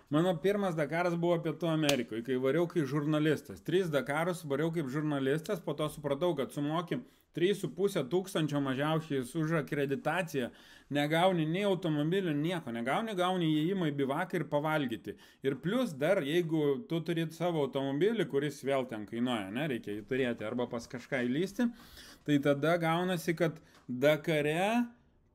Mano pirmas Dakaras buvo Pietų Amerikoje, kai variau kaip žurnalistas. 3 Dakarus variau kaip žurnalistas, po to supratau, kad sumoki 3,5 tūkstančio mažiausiai už akreditaciją, negauni nei automobilių, nieko, gauni įėjimą į bivaką ir pavalgyti. Ir plus dar, jeigu tu turi savo automobilį, kuris vėl ten kainuoja, ne, reikia jį turėti arba pas kažką įlysti, tai tada gaunasi, kad Dakare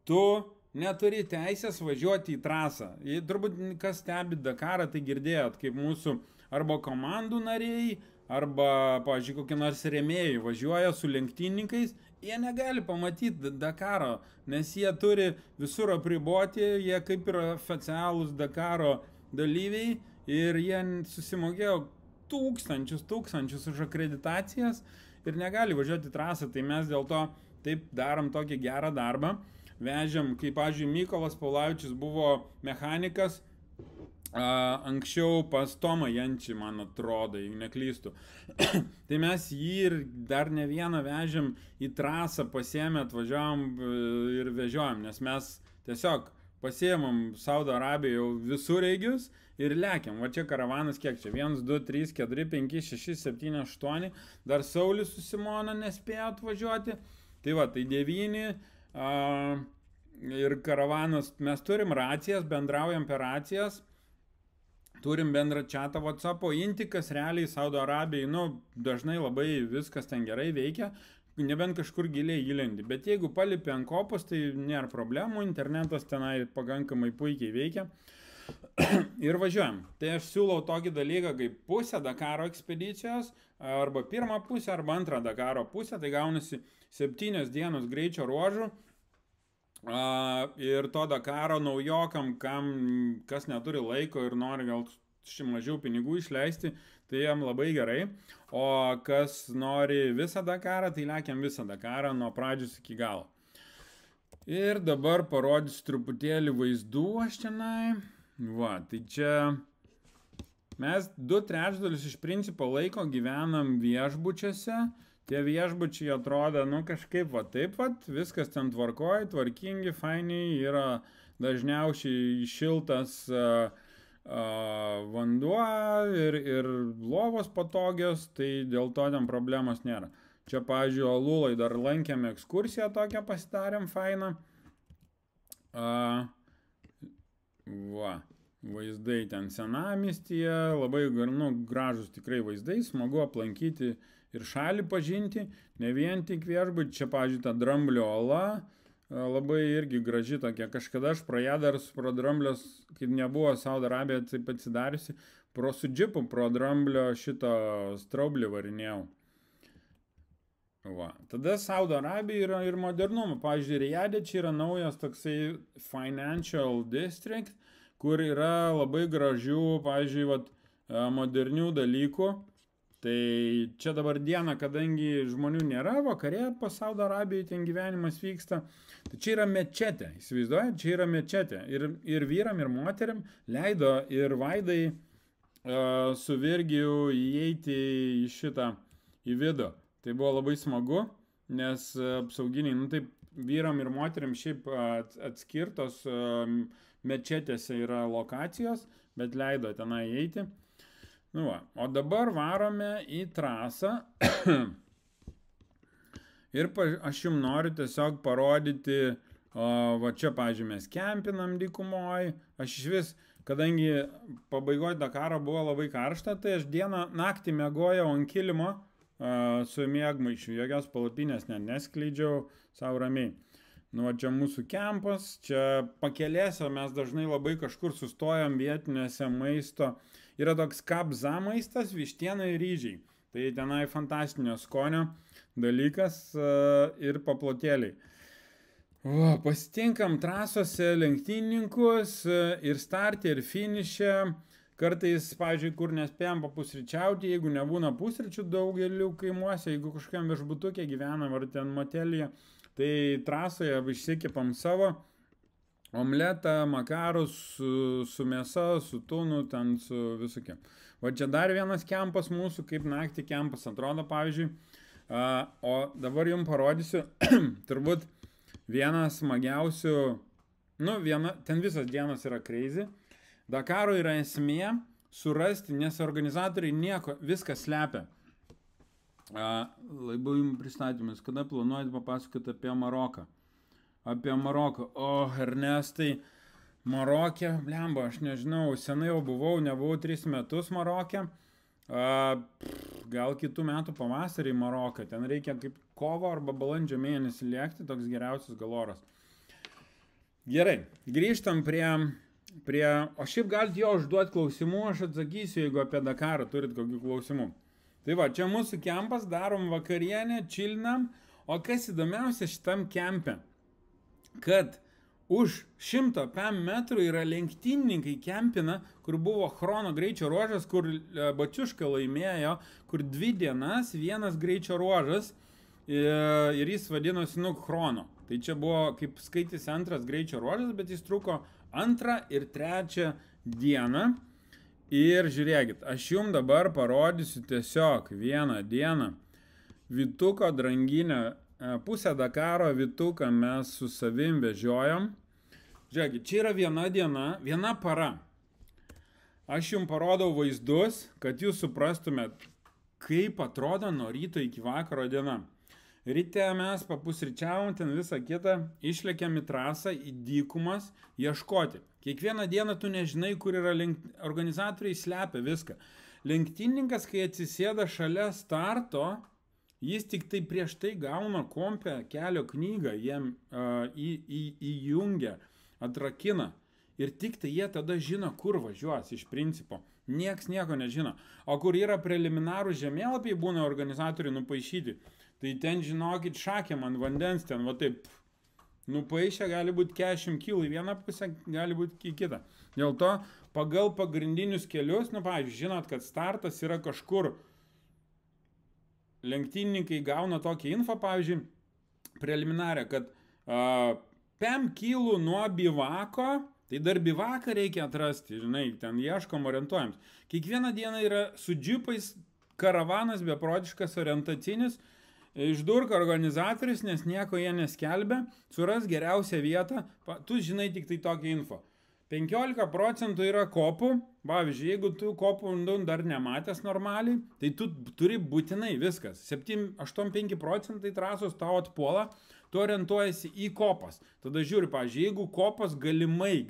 tu neturi teisės važiuoti į trasą. Jei turbūt kas stebi Dakarą, tai girdėjot, kaip mūsų arba komandų nariai, arba, pavyzdžiui, kokie nors rėmėjai važiuoja su lenktynininkais, jie negali pamatyti Dakaro, nes jie turi visur apriboti, jie kaip ir oficialūs Dakaro dalyviai ir jie susimokėjo tūkstančius už akreditacijas ir negali važiuoti į trasą, tai mes dėl to taip darom tokį gerą darbą. Vežėm, kaip, pavyzdžiui, Mykolas Paulavičius buvo mechanikas, anksčiau pas Tomą Jančį, man atrodo, jei neklystu. Tai mes jį ir dar ne vieną vežėm į trasą, pasiėmę, atvažiavom ir vežiojom, nes mes tiesiog pasiėmam Saudo Arabiją jau visureigius ir lekiam. Va čia karavanas kiek čia? 1, 2, 3, 4, 5, 6, 7, 8. Dar Saulis su Simona nespėjo atvažiuoti. Tai va, tai 9. Ir karavanas, mes turim racijas, bendraujam per racijas. Turim bendrą chatą WhatsApp'o, Intikas realiai Saudo Arabijai, dažnai labai viskas ten gerai veikia, nebent kažkur giliai įlendi, bet jeigu palipi ant kopos, tai nėra problemų, internetas tenai pakankamai puikiai veikia ir važiuojam. Tai aš siūlau tokį dalyką kaip pusę Dakaro ekspedicijos, arba pirmą pusę, arba antrą Dakaro pusę, tai gaunasi 7 dienos greičio ruožų. Ir to Dakaro naujokam, kas neturi laiko ir nori gal mažiau pinigų išleisti, tai jam labai gerai. O kas nori visą Dakarą, tai lekiam visą Dakarą nuo pradžios iki galo. Ir dabar parodysiu truputėlį vaizdų aš tenai. Va, tai čia mes 2/3 iš principo laiko gyvenam viešbučiuose. Tie viešbučiai atrodo, kažkaip va taip, viskas ten tvarkoja, tvarkingi, fainiai, yra dažniausiai šiltas vanduo ir lovos patogios, tai dėl to ten problemos nėra. Čia, pavyzdžiui, Alulai dar lankėm ekskursiją tokią pasidarėm, fainą. Va, vaizdai ten senamiestyje, labai gražus tikrai vaizdai, smagu aplankyti ir šalį pažinti, ne vien tik viešbutį. Čia, pavyzdžiui, ta Dramblio ola, labai irgi graži tokia. Kažkada aš pro Dramblios, kaip nebuvo Saudo Arabija taip atsidariusi, su džipu pro Dramblio šito straublį varinėjau. Va. Tada Saudo Arabija yra ir modernumo. Pavyzdžiui, Rijade čia yra naujas toksai Financial District, kur yra labai gražių, pavyzdžiui, modernių dalykų. Tai čia dabar diena, kadangi žmonių nėra, vakarė po Saudo Arabijoje ten gyvenimas vyksta. Tai čia yra mečetė, įsivaizduojat, čia yra mečetė. Ir vyram, ir moteriam leido ir Vaidai su Virgiju įeiti į vidų. Tai buvo labai smagu, nes apsauginiai, taip vyram ir moteriam šiaip atskirtos mečetėse yra lokacijos, bet leido tenai įeiti. O dabar varome į trasą ir aš jums noriu tiesiog parodyti, va čia, pavyzdžiui, mes kempinam dykumoj, aš iš vis, kadangi pabaigoje Dakaro buvo labai karšta, tai aš naktį miegojau ant kilimo su miegmaišiu, jokios palapinės neskleidžiau, savo ramiai. Čia mūsų kempas, čia pakelėse mes dažnai labai kažkur sustojam vietinėse maisto. Yra toks kabza maistas, vištiena ir ryžiai. Tai tenai fantastinio skonio dalykas ir paplotėliai. Pasitinkam trasose lenktynininkus ir startė, ir finišė. Kartais, pavyzdžiui, kur nespėjom papusryčiauti, jeigu nebūna pusryčių daugeliu kaimuose, jeigu kažkam viešbutukė gyvenam ar ten motelėje, tai trasoje išsikepam savo omletą, makarus su mėsa, su tunu, ten su visokiam. Va čia dar vienas kempas mūsų, kaip naktį kempas atrodo, pavyzdžiui. O dabar jums parodysiu, turbūt vienas smagiausių, ten visas dienos yra crazy, Dakaro yra esmė surasti, nes organizatoriai nieko, viskas slepia. Labai jums pristatymas, kada planuojate papasakoti apie Maroką? Apie Maroką. O, Ernestai, Marokė, blemba, aš nežinau, senai jau nebuvau 3 metus Marokė. Gal kitų metų pavasarį Maroką. Ten reikia kaip kovo arba balandžio mėnesį lėkti, toks geriausias galoras. Gerai, grįžtam prie... O šiaip galite jo užduoti klausimų, aš atsakysiu, jeigu apie Dakarą turit kokių klausimų. Tai va, čia mūsų kempas, darom vakarienę, čilinam, o kas įdomiausia šitam kempe, kad už 100 metrų yra lenktynininkai kempina, kur buvo chrono greičio ruožas, kur Bačiuška laimėjo, kur 2 dienas vienas greičio ruožas ir jis vadinosi chrono. Tai čia buvo, kaip skaitėsi, antras greičio ruožas, bet jis truko 2 ir 3 dieną. Ir žiūrėkit, aš jums dabar parodysiu tiesiog vieną dieną Vytuko dranginę, pusę Dakaro Vytuką mes su savim vežiojom. Žiūrėkit, čia yra viena diena, viena para. Aš jums parodau vaizdus, kad jūs suprastumėt, kaip atrodo nuo ryto iki vakaro diena. Ryte mes papusryčiavom ten visą kitą, išlėkėm į trasą, į dykumas, ieškoti. Kiekvieną dieną tu nežinai, kur yra organizatoriai slepia viską. Lenktynininkas, kai atsisėda šalia starto, jis tik tai prieš tai gauna kompę kelio knygą, jiem įjungia, atrakina. Ir tik tai jie tada žino, kur važiuos iš principo. Nieks nieko nežino. O kur yra preliminarų žemėlapiai, būna organizatoriai nupaišyti. Tai ten, žinokit, šakėm ant vandens, ten va taip nupaišę, gali būti 40 kg į vieną pusę, gali būti į kitą. Dėl to pagal pagrindinius kelius, pavyzdžiui, žinot, kad startas yra kažkur, lenktynininkai gauna tokį info, pavyzdžiui, preliminarę, kad 5 kg nuo bivako, tai dar bivaką reikia atrasti, žinai, ten ieškom, orientuojams. Kiekvieną dieną yra su džipais karavanas beprotiškas orientacinis, išdurka organizatorius, nes nieko jie neskelbia, suras geriausią vietą, tu žinai tik tai tokią info. 15% yra kopų, pavyzdžiui, jeigu tu kopų dar nematęs normaliai, tai tu turi būtinai viskas. 8-5% trasos tau atpuola, tu orientuojasi į kopas. Tada žiūri, pavyzdžiui, jeigu kopas galimai,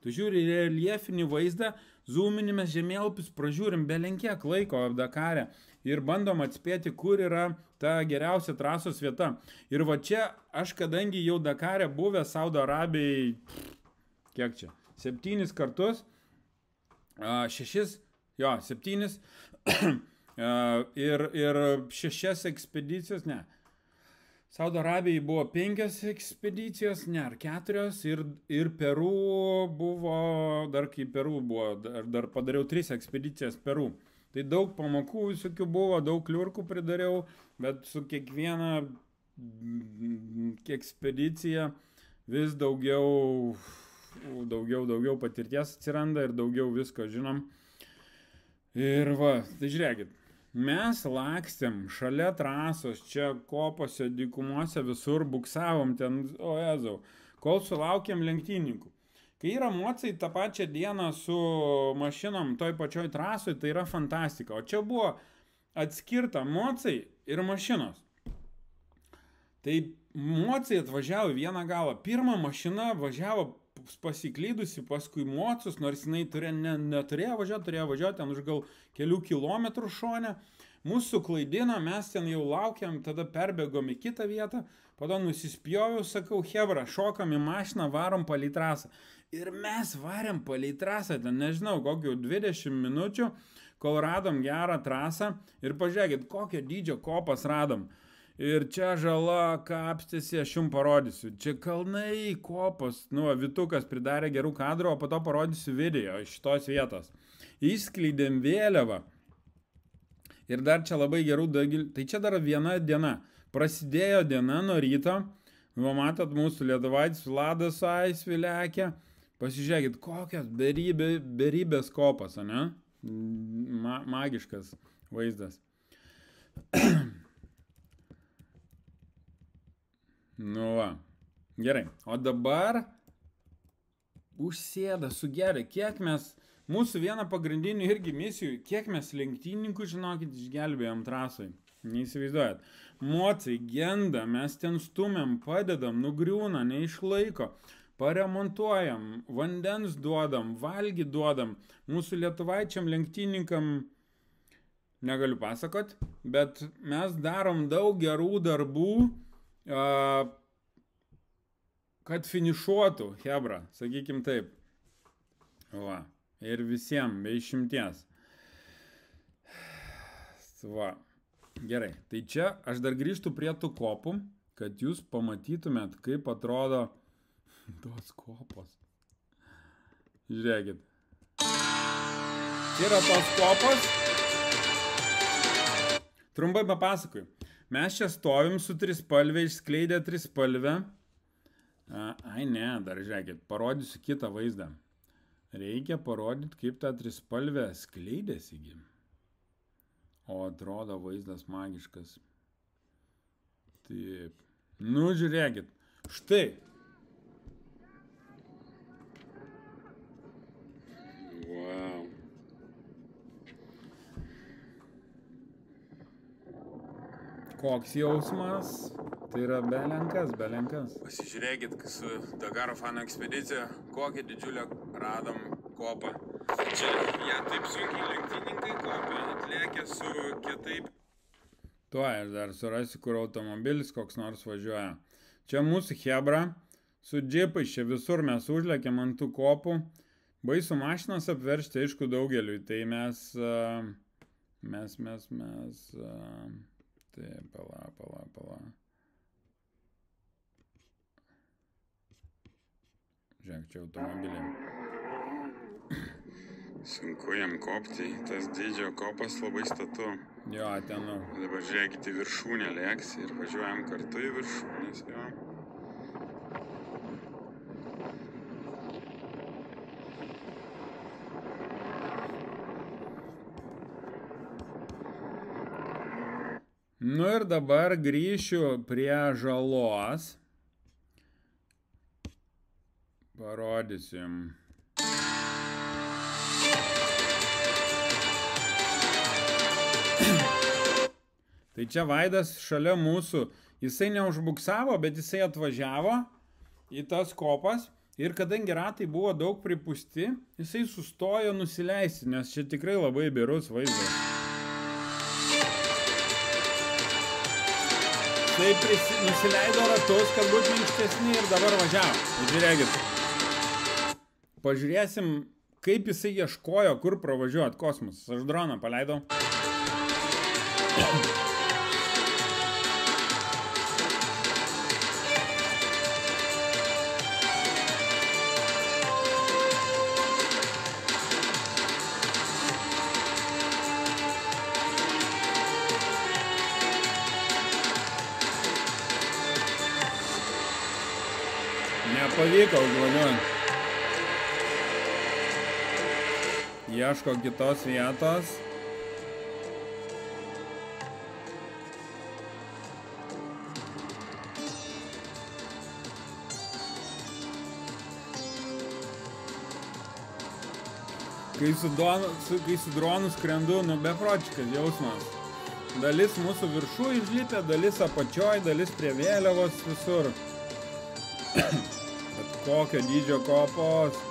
tu žiūri reliefinį vaizdą, zoominimės žemėlapius, pražiūrim belenkiek laiko Dakare ir bandom atspėti, kur yra ta geriausia trasos vieta. Ir va čia, aš kadangi jau Dakare buvęs Saudo Arabijai, kiek čia, 7 kartus, 7 ir 6 ekspedicijos, ne. Saudo Arabijai buvo 5 ekspedicijos, ne, ar 4, ir Peru buvo, dar kai Peru buvo, dar padariau 3 ekspedicijas Peru. Tai daug pamokų visokių buvo, daug kliurkų pridariau, bet su kiekviena ekspedicija vis daugiau patirties atsiranda ir daugiau visko žinom. Ir va, tai žiūrėkit, mes lakstėm šalia trasos, čia kopose, dykumuose, visur buksavom ten, o jezau, kol sulaukėm lenktynininkų. Kai yra mocai tą pačią dieną su mašinom toj pačioj trasoj, tai yra fantastika. O čia buvo atskirta mocai ir mašinos. Tai mocai atvažiavo vieną galą. Pirma mašina važiavo pasiklydusi paskui mocus, nors jinai neturėjo važiuoti, turėjo važiuoti ten už gal kelių kilometrų šone. Mūsų klaidino, mes ten jau laukiam, tada perbėgom į kitą vietą, pada nusispjoviau, sakau, hebra, šokam į mašiną, varom palei trasą. Ir mes varėm palei trasą, ten nežinau, kokių 20 minučių, kol radom gerą trasą ir pažiūrėkit, kokio dydžio kopas radom. Ir čia žala kapstėsi, aš jums parodysiu. Čia kalnai, kopas, Vytukas pridarė gerų kadrų, o po to parodysiu video iš šitos vietos. Išskleidėm vėliavą. Ir dar čia labai gerų dagilių. Tai čia dar viena diena. Prasidėjo diena nuo ryto. Matot, mūsų lietuvaitis Vladas Aisvi lekia. Pasižiūrėkit, kokias beribės kopas, ane? Magiškas vaizdas. Nu va. Gerai. O dabar užsėda, sugeria, kiek mes, mūsų viena pagrindinių irgi misijų, kiek mes lenktynininkų, žinokit, išgelbėjom trasoj. Neįsivaizduojat. Mocai genda, mes ten stumiam, padedam, nugriūna, neišlaiko, paremontuojam, vandens duodam, valgy duodam. Mūsų lietuvaičiam lenktynininkam negaliu pasakot, bet mes darom daug gerų darbų, kad finišuotų, hebra, sakykim taip. Va, ir visiems, be išimties. Va, gerai, tai čia aš dar grįžtu prie tų kopų, kad jūs pamatytumėt, kaip atrodo tos kopos. Žiūrėkit. Čia yra tos kopos. Trumpai papasakoju. Mes čia stovim su trispalvė, išskleidę trispalvę. Ai ne, dar žiūrėkit, parodysiu kitą vaizdą. Reikia parodyti, kaip ta trispalvė skleidėsi. O atrodo vaizdas magiškas. Taip. Nu, žiūrėkit. Štai. Wow. Koks jausmas? Tai yra belenkas. Pasižiūrėkit, su Dakaro fanų ekspedicija, kokią didžiulę radom kopą. Čia jie taip sunkiai lenktyninkai kopė, atlėkė su kitaip. Tuo aš dar surasiu, kur automobilis koks nors važiuoja. Čia mūsų hebra, su džipais čia visur mes užlėkėm ant tų kopų. Baisu mašinas apveršti, aišku, daugeliui. Tai mes tai pala. Žiūrėk, čia automobiliai. Sunku jam kopti, tas didžio kopas labai statu. Jo, ten. Dabar žiūrėkite, viršūnė lėks ir važiuojam kartu į viršūnės, jo. Nu ir dabar grįšiu prie žalos. Parodysim. Tai čia Vaidas šalia mūsų, jisai neužbuksavo, bet jisai atvažiavo į tas kopas ir kadangi ratai buvo daug pripūsti, jisai sustojo nusileisti, nes čia tikrai labai bjaurus vaizdas. Tai nusileido ratus, kad būt minkštesni ir dabar važiavo. Žiūrėkit. Pažiūrėsim, kaip jisai ieškojo, kur pravažiuot kosmosas. Aš droną paleidau. Nepavyko užvažiuoti. Ieško kitos vietos. Kai su dronu skrendu, nu beprotiškas jausmas. Dalis mūsų viršų išlipė, dalis apačioj, dalis prie vėliavos visur. Bet kokio dydžio kopos.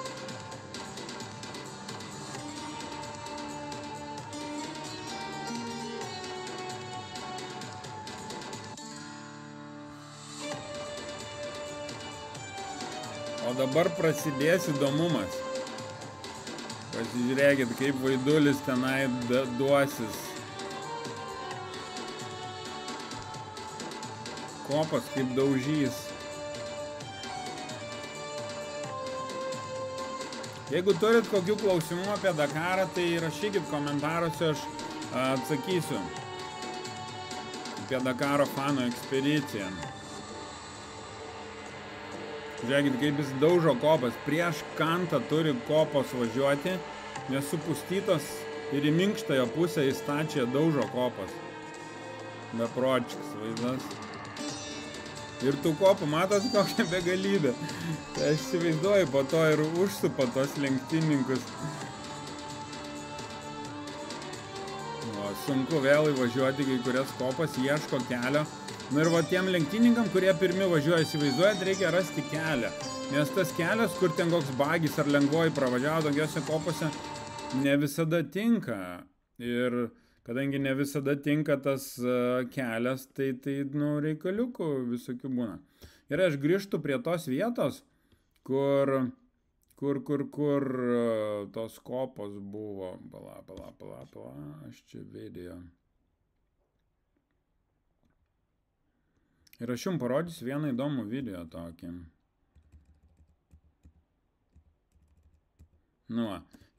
O dabar prasidės įdomumas. Pasižiūrėkit, kaip Vaidulis tenai duosis. Kopas kaip daužys. Jeigu turit kokių klausimų apie Dakarą, tai rašykit komentaruose, aš atsakysiu. Apie Dakaro fanų ekspediciją. Žiūrėkit, kaip jis daužo kopas. Prieš kantą turi kopos važiuoti, nes supustytos ir į minkštąją pusę į stačią daužo kopas. Beprotiškas vaizdas. Ir tų kopų, matot, kokią begalybę. Tai aš įsivaizduoju, po to ir užsupa tos lenktyninkus. O, sunku vėl įvažiuoti kai kurias kopas, ieško kelio. Nu ir va tiem lenktynininkam, kurie pirmi važiuoja, įsivaizduojat, reikia rasti kelią. Nes tas kelias, kur ten koks bagis ar lengvoji pravažiavo tokiuose kopose, ne visada tinka. Ir kadangi ne visada tinka tas kelias, tai nu, reikaliukų visokių būna. Ir aš grįžtu prie tos vietos, kur tos kopos buvo. Pala, aš čia video. Ir aš jums parodysiu vieną įdomų video tokį. Nu,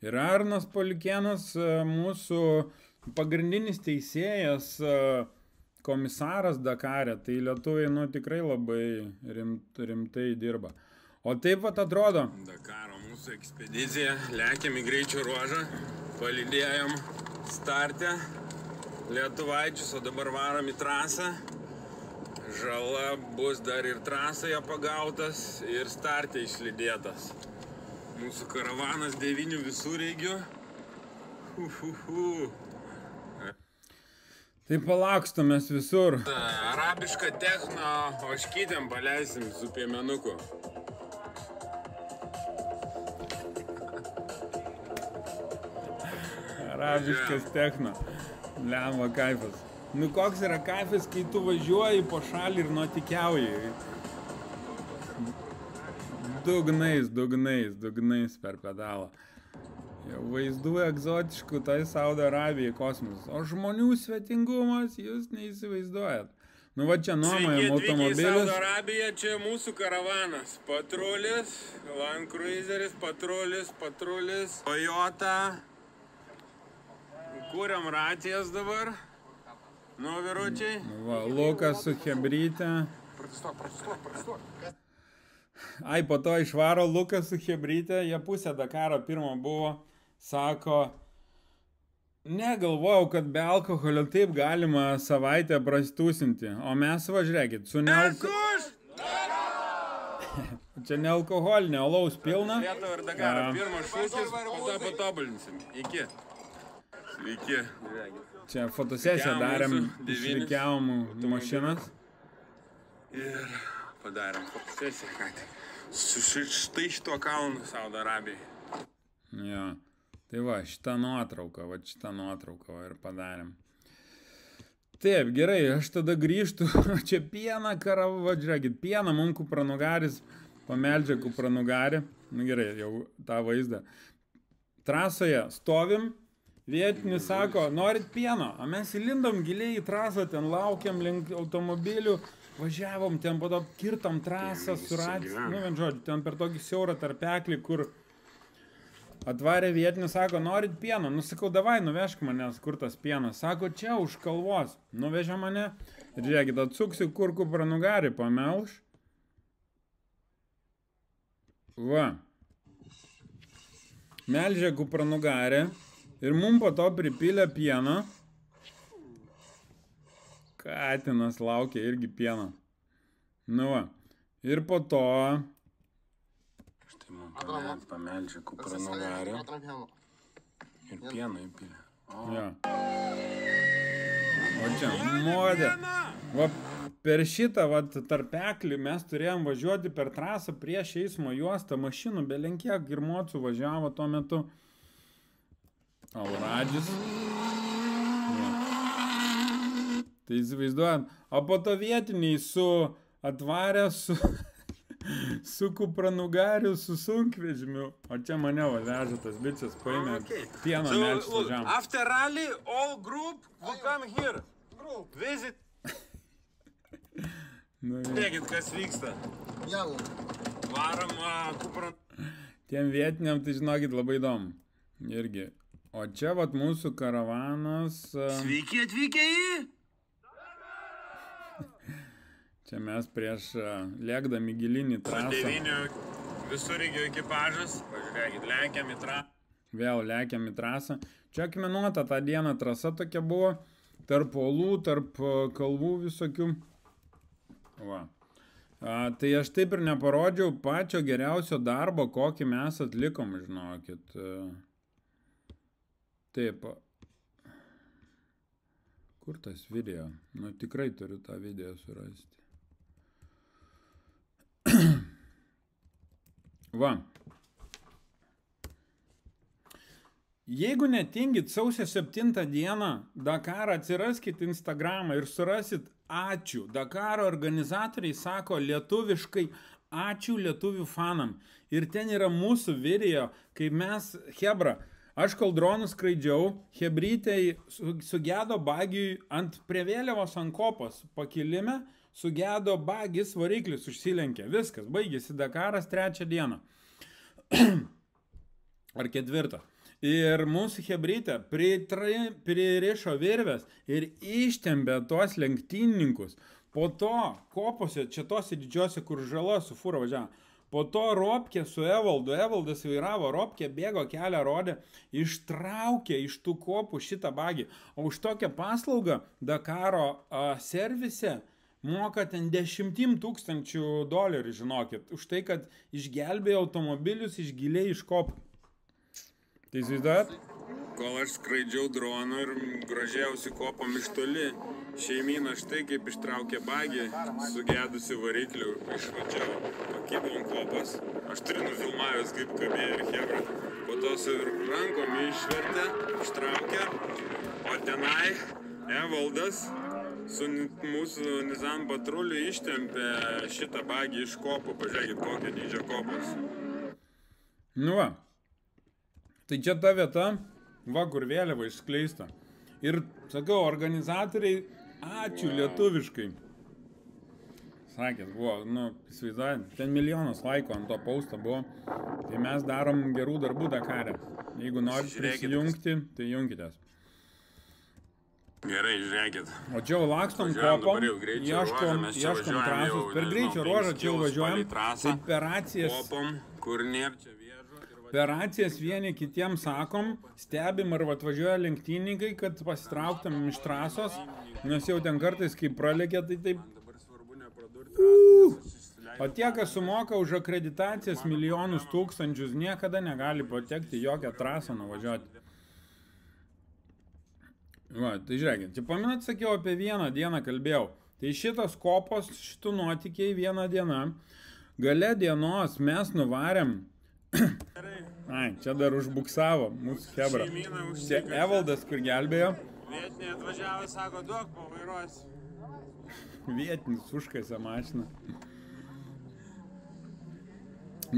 ir Arnas Polikėnas, mūsų pagrindinis teisėjas, komisaras Dakare, tai lietuviai, nu, tikrai labai rimtai dirba. O taip vat atrodo. Dakaro mūsų ekspedicija, lekiam į greičio ruožą, palydėjom starte lietuvaičius, o dabar varom į trasą. Žala bus dar ir trasoje pagautas ir starte išlydėtas. Mūsų karavanas 9 visureigių. Tai palaukstumės visur. Arabišką techno oškytėm paleisim su piemenuku. Arabiškas techno. Lemva kaifas. Nu koks yra kaifas, kai tu važiuoji po šalį ir nuotykiauji. Dugnais per pedalą. Jau vaizdų egzotiškų tai Saudo Arabijai kosmos. O žmonių svetingumas jūs neįsivaizduojat. Nu va čia nuomojam automobilius. Sveiki, Saudo Arabija, čia mūsų karavanas. Patrulis, Land Cruiseris, patrulis, Toyota. Kūriam racijas dabar. Nu, vyručiai. Va, Lukas su chebryte. Ai, po to išvaro Lukas su chebryte, jie pusę Dakaro pirmo buvo, sako, negalvojau, kad be alkoholio taip galima savaitę prastūsinti, o mes važiuokit, su čia nealkoholinė, alaus pilna. Lietuvą ir Dakaro, pirmas šūkis, po to patobulinsim. Sveiki. Čia fotosesiją darėm, išrikiavom mašinas. Ir padarėm fotosesiją, su štai šituo kalnu Saudo Arabijai. Jo, tai va, šitą nuotrauką ir padarėm. Taip, gerai, aš tada grįžtu, čia pieną karava, žiūrėkit, pieną mum kupranugaris, pameldžia kupranugarį, nu gerai, jau tą vaizdą. Trasoje stovim, vietinis sako, norit pieno, o mes įlindom giliai į trasą, ten laukiam link automobilių, važiavom ten, po to kirtom trasą, suradis, nu vien žodžiu, ten per tokį siaurą tarpeklį, kur atvarė vietinis, sako, norit pieno, nu sakau, davai, nuvežk manęs, kur tas pienas, sako, čia už kalvos, nuvežė mane, ir žiūrėkit, atsuksiu, kur kupranugarį pamelš, va, melžė kupranugarį, ir mum po to pripylė pieno. Katinas laukia irgi pieno. Nu va. Ir po to... Štai mum pameldžia kupranugarį. Ir pieno įpylė. Ja. O čia modė. Va, per šitą tarpeklį mes turėjom važiuoti per trasą prieš eismo juostą. Mašinų belenkiek ir mocų važiavo tuo metu. Alradžis. Ja. Tai įsivaizduojam. O po to vietiniai atvarė su kupranugariu, su sunkvežimiu. O čia mane veža tas bičias, paėmė pieno melžti važiavom. After rally, all group will come here. Visit. Žiūrėkit, kas vyksta. Varom kupranugariu. Tiem vietiniam, tai žinokit, labai įdomu. Irgi. O čia vat mūsų karavanas. Sveiki atvykę į. Čia mes prieš lėkdami gilinį trasą. 9 visureigio ekipažas. Pažiūrėkit, lekiam į trasą. Vėl lekiam į trasą. Čia akmenuota tą dieną trasa tokia buvo. Tarp uolų, tarp kalvų visokių. Va. Tai aš taip ir neparodžiau pačio geriausio darbo, kokį mes atlikom, žinokit. Taip. Kur tas video? Nu, tikrai turiu tą video surasti. Va. Jeigu netingit sausio 7 dieną Dakarą, atsiraskit Instagramą ir surasit ačiū. Dakaro organizatoriai sako lietuviškai ačiū lietuvių fanam. Ir ten yra mūsų video, kai mes, hebra, aš kol dronus skraidžiau, hebrytei sugedo bagiui ant prie vėliavos ant kopos pakilime, sugedo bagis, variklis užsilenkė. Viskas, baigėsi Dakaras 3 dieną. Ar 4. Ir mūsų hebrytė pririšo virvės ir ištempė tuos lenktynininkus. Po to kopose, čia tose didžiose, kur žala su fūra važiavo. Po to Ropkė su Evaldu, Evaldas vairavo, Ropkė bėgo kelią, rodė, ištraukė iš tų kopų šitą bagį. O už tokią paslaugą Dakaro servise moka ten 10 000 dolerių, žinokit. Už tai, kad išgelbėjo automobilius iš giliai iš kopų. Tai įsivaizduojat? Kol aš skraidžiau dronu ir grožėjausi kopom iš toli, šeimyna štai kaip ištraukė bagį, sugedusi variklių, išvačiavo, pakibom kopas, aš turiu nufilmavęs kaip kabė ir hebra, po to su rankom išvertė, ištraukė, o tenai Evaldas su mūsų Nizam patruliu ištempė šitą bagį iš kopų, pažiūrėkit kokio dydžio kopos. Nu va. Tai čia ta vieta, va, kur vėliava išskleista. Ir, sakau, organizatoriai, ačiū lietuviškai. Sakėt, buvo, nu, įsivaizduojant, ten milijonas laiko ant to postą buvo. Tai mes darom gerų darbų Dakare. Jeigu norit prisijungti, tai junkitės. Gerai, žiūrėkit. O čia lakstom kopom, ieškom trasos. Per greičio ruožą čia važiuojam. Tai per racijas. Kopom, kur nėra čia. Per racijas vieni kitiems sakom, stebim ar atvažiuoja lenktynininkai, kad pasitrauktam iš trasos, nes jau ten kartais, kai pralėkė, tai taip. O tie, kas sumoka už akreditacijas milijonus tūkstančius, niekada negali patekti jokią trasą nuvažiuoti. Va, tai žiūrėkit, čia paminat, sakiau, apie vieną dieną kalbėjau. Tai šitos kopos, šitų nuotykiai vieną dieną, gale dienos mes nuvarėm. Ai, čia dar užbuksavo mūsų hebra. Čia Evaldas, kur gelbėjo. Vietiniai atvažiavo, sako, duok pavairuos. Vietinis užkasė mašiną.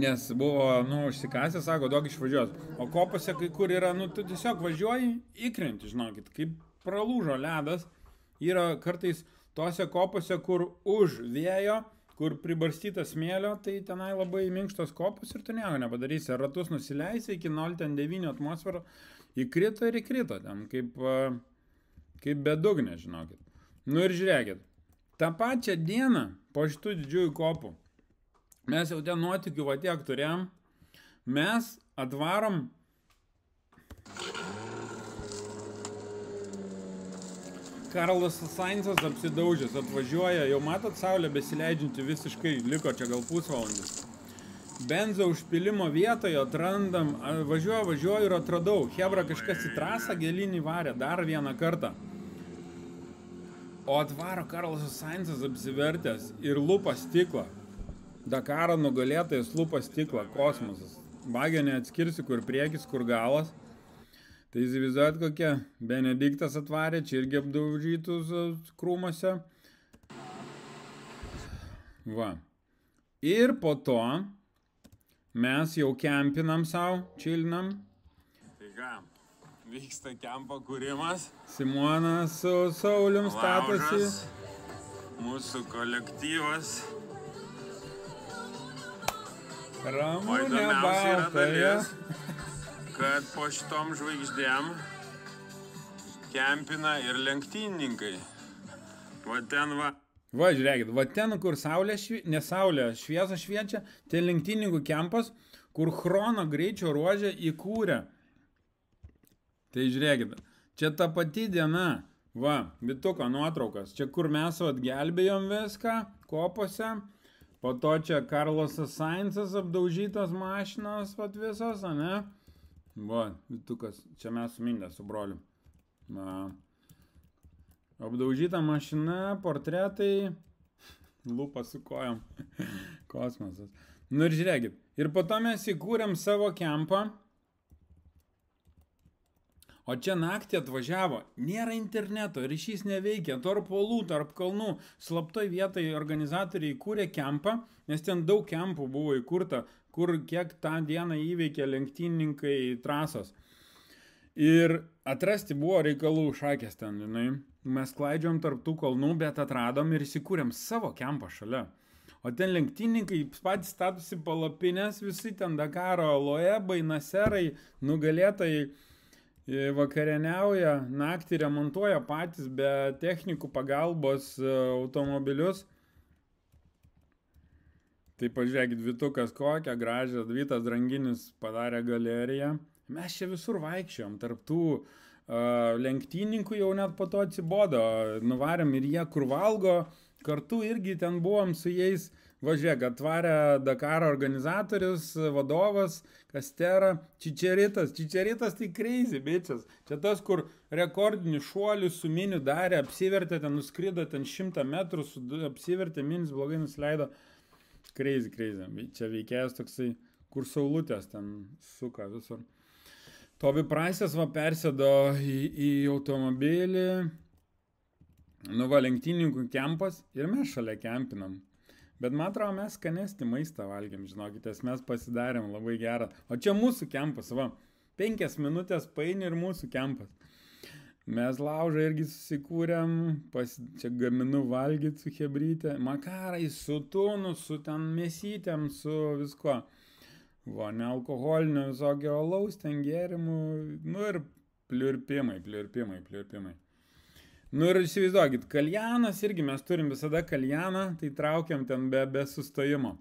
Nes buvo, nu, užsikasė, sako, duok išvažiuos. O kopose kai kur yra, nu, tu tiesiog važiuoji, įkrenti, žinokit, kaip pralūžo ledas. Yra kartais tose kopose, kur už vėjo, kur pribarstyta smėlio, tai tenai labai minkštos kopos ir tu nieko nepadarysi. Ratus nusileisi iki 0,9 atmosferų, įkrito ir įkrito ten, kaip bedugnė, žinokit. Nu ir žiūrėkit, tą pačią dieną po šitų didžiųjų kopų, mes jau ten nuotykių va tiek turėjom, mes atvarom Karlas Sainsas apsidaužęs, atvažiuoja, jau matot saulę besileidžianti visiškai, liko čia gal pusvalandis. Benzo užpilimo vietoje atrandam, važiuoju ir atradau, hebra kažkas į trasą gelinį varė, dar vieną kartą. O atvaro Karlas Sainsas apsivertęs ir lupa stiklą. Dakaro nugalėtojas lupa stiklą, kosmosas. Bagio neatskirsi, kur priekis, kur galas. Tai įsivaizduojat kokia, Benediktas atvarė, čia irgi apdaužytus krūmuose. Va. Ir po to mes jau kempinam savo, čilinam. Tai ką, vyksta kempo kūrimas. Simona su Saulium statosi. Mūsų kolektyvas. Ramunė Baltaja. Kad po šitom žvaigždėm kempina ir lenktynininkai. Va ten va. Va, žiūrėkit, va ten, kur saulė, ne saulė, šviesa šviečia, ten lenktynininkų kempas, kur chrono greičio ruožė įkūrė. Tai žiūrėkit, čia ta pati diena, va, Vituko nuotraukas, čia kur mes atgelbėjom viską, kopose, Po to čia Karlosas Sainsas apdaužytos mašinos, vat visos, ane? Va, vitukas, čia mes sumindę su broliu. Na. Apdaužyta mašina, portretai, lūpa su kojom, kosmosas. Nu ir žiūrėkit, ir po to mes įkūrėm savo kempą, o čia naktį atvažiavo, nėra interneto, ryšys neveikia, tarp uolų, tarp kalnų, slaptoj vietai organizatoriai įkūrė kempą, nes ten daug kempų buvo įkurta, kur kiek tą dieną įveikė lenktynininkai trasos. Ir atrasti buvo reikalų šakės ten, žinai. Mes klaidžiom tarp tų kalnų, bet atradom ir įsikūrėm savo kempą šalia. O ten lenktynininkai patys statosi palapinės, visi ten Dakaro Loebai, Naserai, nugalėtojai vakarieniauja, naktį remontuoja patys be technikų pagalbos automobilius. Tai pažiūrėkit, Vytukas kokią gražią, Vytas Dranginis padarė galeriją. Mes čia visur vaikščiom, tarp tų lenktynininkų jau net po to atsibodo, nuvarėm ir jie kur valgo, kartu irgi ten buvom su jais, važiuok, atvarė Dakaro organizatorius, vadovas, Kastera, Čičeritas tai crazy, bitches, čia tas, kur rekordinį šuolių su miniu darė, apsivertė, ten nuskrido, ten 100 metrų, apsivertė, minis blogai nusileido, crazy, čia veikėjas toksai, kur saulutės ten suka visur. Toby Price'as va persėdo į automobilį, nu va, lenktynininkų kempas ir mes šalia kempinam. Bet man atrodo, mes skanesti maistą valgėm, žinokitės, mes pasidarėm labai gerą. O čia mūsų kempas, va, 5 minutės paini ir mūsų kempas. Mes laužą irgi susikūrėm, čia gaminu valgyti su hebrytė, makarai, su tunu, su ten mėsytėm, su visko. Va, nealkoholinio visokio alaus, ten gėrimų, nu ir pliurpimai. Nu ir įsivaizduokit, kaljanas irgi mes turim visada kaljaną, tai traukiam ten be sustojimo,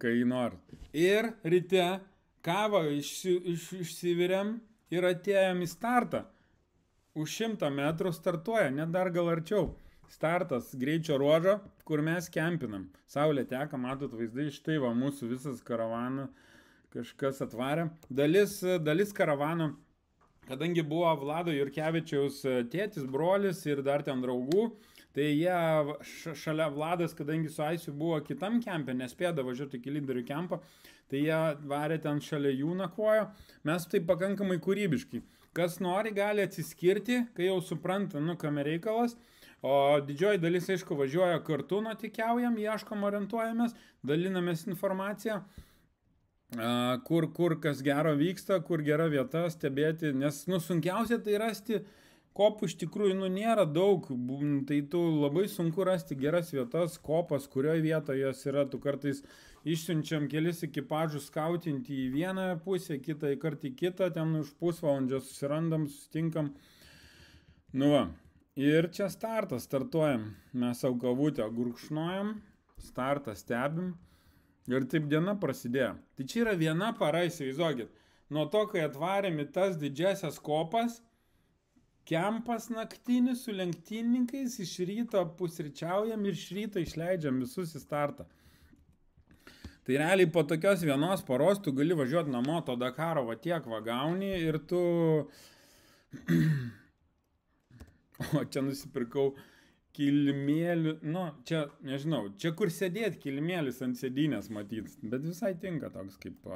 kai norit. Ir ryte kavą išsivirėm ir atėjom į startą. Už 100 metrų startuoja, net dar gal arčiau. Startas greičio ruožo, kur mes kempinam. Saulė teka, matot vaizdai, štai va mūsų visas karavaną kažkas atvarė. Dalis karavano, kadangi buvo Vlado Jurkevičiaus tėtis, brolis ir dar ten draugų, tai jie šalia Vladas, kadangi su Aisiu buvo kitam kempe, nespėda važiuoti iki lyderių kempą, tai jie varė ten šalia jų nakvojo. Mes tai pakankamai kūrybiškai. Kas nori, gali atsiskirti, kai jau supranta, nu, kame reikalas. O didžioji dalis, aišku, važiuoja kartu, nuotykiaujam, ieškom, orientuojamės, dalinamės informaciją, kur kas gero vyksta, kur gera vieta stebėti, nes, nu, sunkiausia tai rasti kopų iš tikrųjų, nu, nėra daug, tai tu labai sunku rasti geras vietas, kopas, kurioje vietoje jos yra, tu kartais išsiunčiam kelis ekipažus skautinti į vieną pusę, kitą į kartą į kitą, ten už pusvalandžio susirandam, susitinkam, nu va. Ir čia startuojam, mes savo kavutę gurkšnojam, startą stebim ir taip diena prasidėjo. Tai čia yra viena para, įsivaizduokit, nuo to, kai atvarėm į tas didžiasias kopas, kempas naktinis su lenktynininkais, iš ryto pusryčiaujam ir iš ryto išleidžiam visus į startą. Tai realiai po tokios vienos paros tu gali važiuoti namo, to Dakaro va tiek va gauni ir tu... O čia nusipirkau kilimėlių, nu, čia, nežinau, čia kur sėdėt kilimėlis ant sėdynės matyt, bet visai tinka toks kaip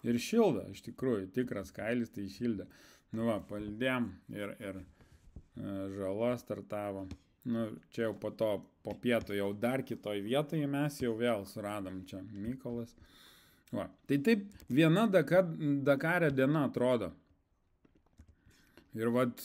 ir šilda, iš tikrųjų, tikras kailis tai šilda. Nu va, palidėm ir žala startavo. Nu, čia jau po to, po pietų jau dar kitoj vietoje mes jau vėl suradom čia Mykolas. Va, tai taip viena Dakare diena atrodo. Ir vat...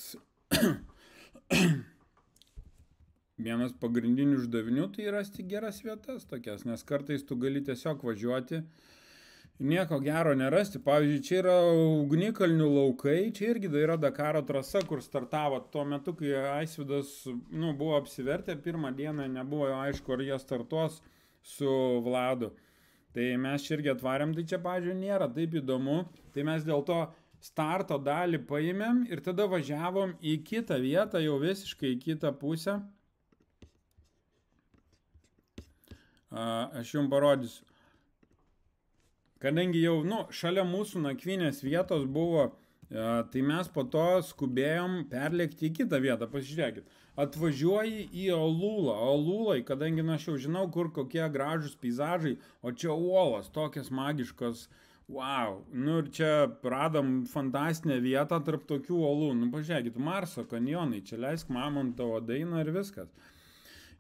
Vienas pagrindinių uždavinių tai rasti geras vietas tokias, nes kartais tu gali tiesiog važiuoti ir nieko gero nerasti. Pavyzdžiui, čia yra ugnikalnių laukai, čia irgi yra Dakaro trasa, kur startavo tuo metu, kai Aisvydas buvo apsivertę, pirmą dieną nebuvo aišku, ar jie startuos su Vladu. Tai mes čia irgi atvarėm, tai čia, pavyzdžiui, nėra taip įdomu, tai mes dėl to starto dalį paėmėm ir tada važiavom į kitą vietą, jau visiškai į kitą pusę. aš jums parodysiu. Kadangi jau, šalia mūsų nakvynės vietos buvo, tai mes po to skubėjom perlėkti į kitą vietą, pasižiūrėkit. Atvažiuoji į Olulai, kadangi aš jau žinau, kur kokie gražus peizažai, o čia uolos, tokios magiškos, wow. Ir čia radom fantastinę vietą tarp tokių uolų. Pažiūrėkit, Marso kanjonai, čia leisk Mamontovo dainą ir viskas.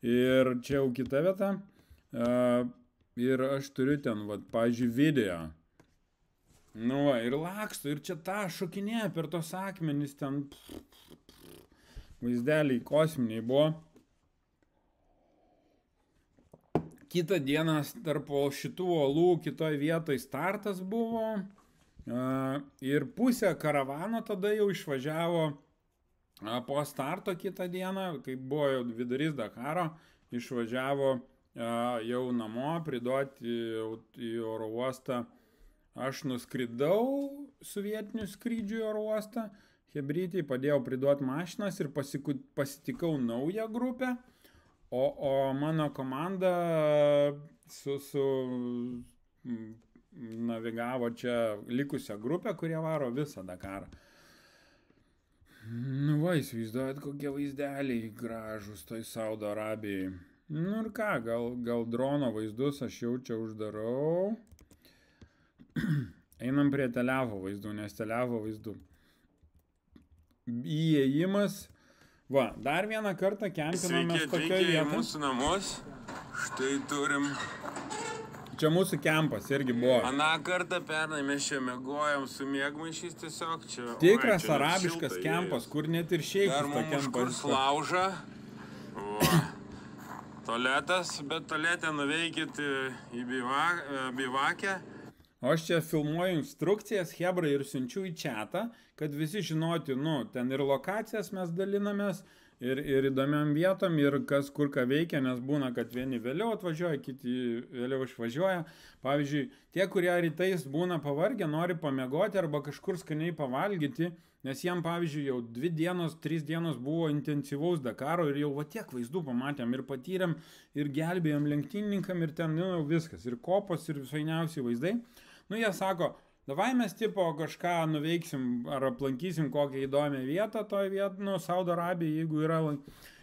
Ir čia jau kita vieta. Ir aš turiu ten, pavyzdžiui, video. Ir laksto, ir čia tą šokinėja per tos akmenis, ten vaizdeliai kosminiai buvo. Kitą dieną tarp šitų uolų kitoj vietoj startas buvo. Ir pusė karavano tada jau išvažiavo po starto kitą dieną, kai buvo jau vidurys Dakaro, išvažiavo jau namo priduoti į oro uostą. Aš nuskridau su vietiniu skrydžiu į oro uostą, hebrytei padėjau priduoti mašinas ir pasitikau naują grupę, o mano komanda navigavo čia likusią grupę, kurie varo visą Dakarą. Įsivaizduojat, kokie vaizdeliai gražus toj Saudo Arabijai. Ir ką, gal drono vaizdus aš jau čia uždarau. Einam prie Tel-Avivo vaizdų, nes Tel-Avivo vaizdų. Įėjimas. Dar vieną kartą kempinomės tokioj vietoj. Sveiki atvykę į mūsų namus. Štai turim. Čia mūsų kempas irgi buvo. Aną kartą pernai mes čia mėgojom su miegmaišiais tiesiog. Čia, tikras arabiškas kempas, kur net ir šeikus tą kempas. Dar mums užkurs laužą. Tualetas, bet tualetę nuveikit į bivakę. O aš čia filmuoju instrukcijas, hebra, ir siunčiu į chatą, kad visi žinoti, ten ir lokacijas mes dalinamės, ir įdomiam vietom, ir kas kur ką veikia, nes būna, kad vieni vėliau atvažiuoja, kiti vėliau išvažiuoja. Pavyzdžiui, tie, kurie rytais būna pavargę, nori pamiegoti arba kažkur skaniai pavalgyti, nes jiem, pavyzdžiui, jau 2 dienos, 3 dienos buvo intensyvaus Dakaro ir jau tiek vaizdų pamatėm ir patyrėm, ir gelbėjom lenktynininkam, ir ten viskas, ir kopos, ir visainiausiai vaizdai. Jie sako, davai mes kažką nuveiksim ar aplankysim kokią įdomią vietą toj vietą, Saudo Arabija, jeigu yra.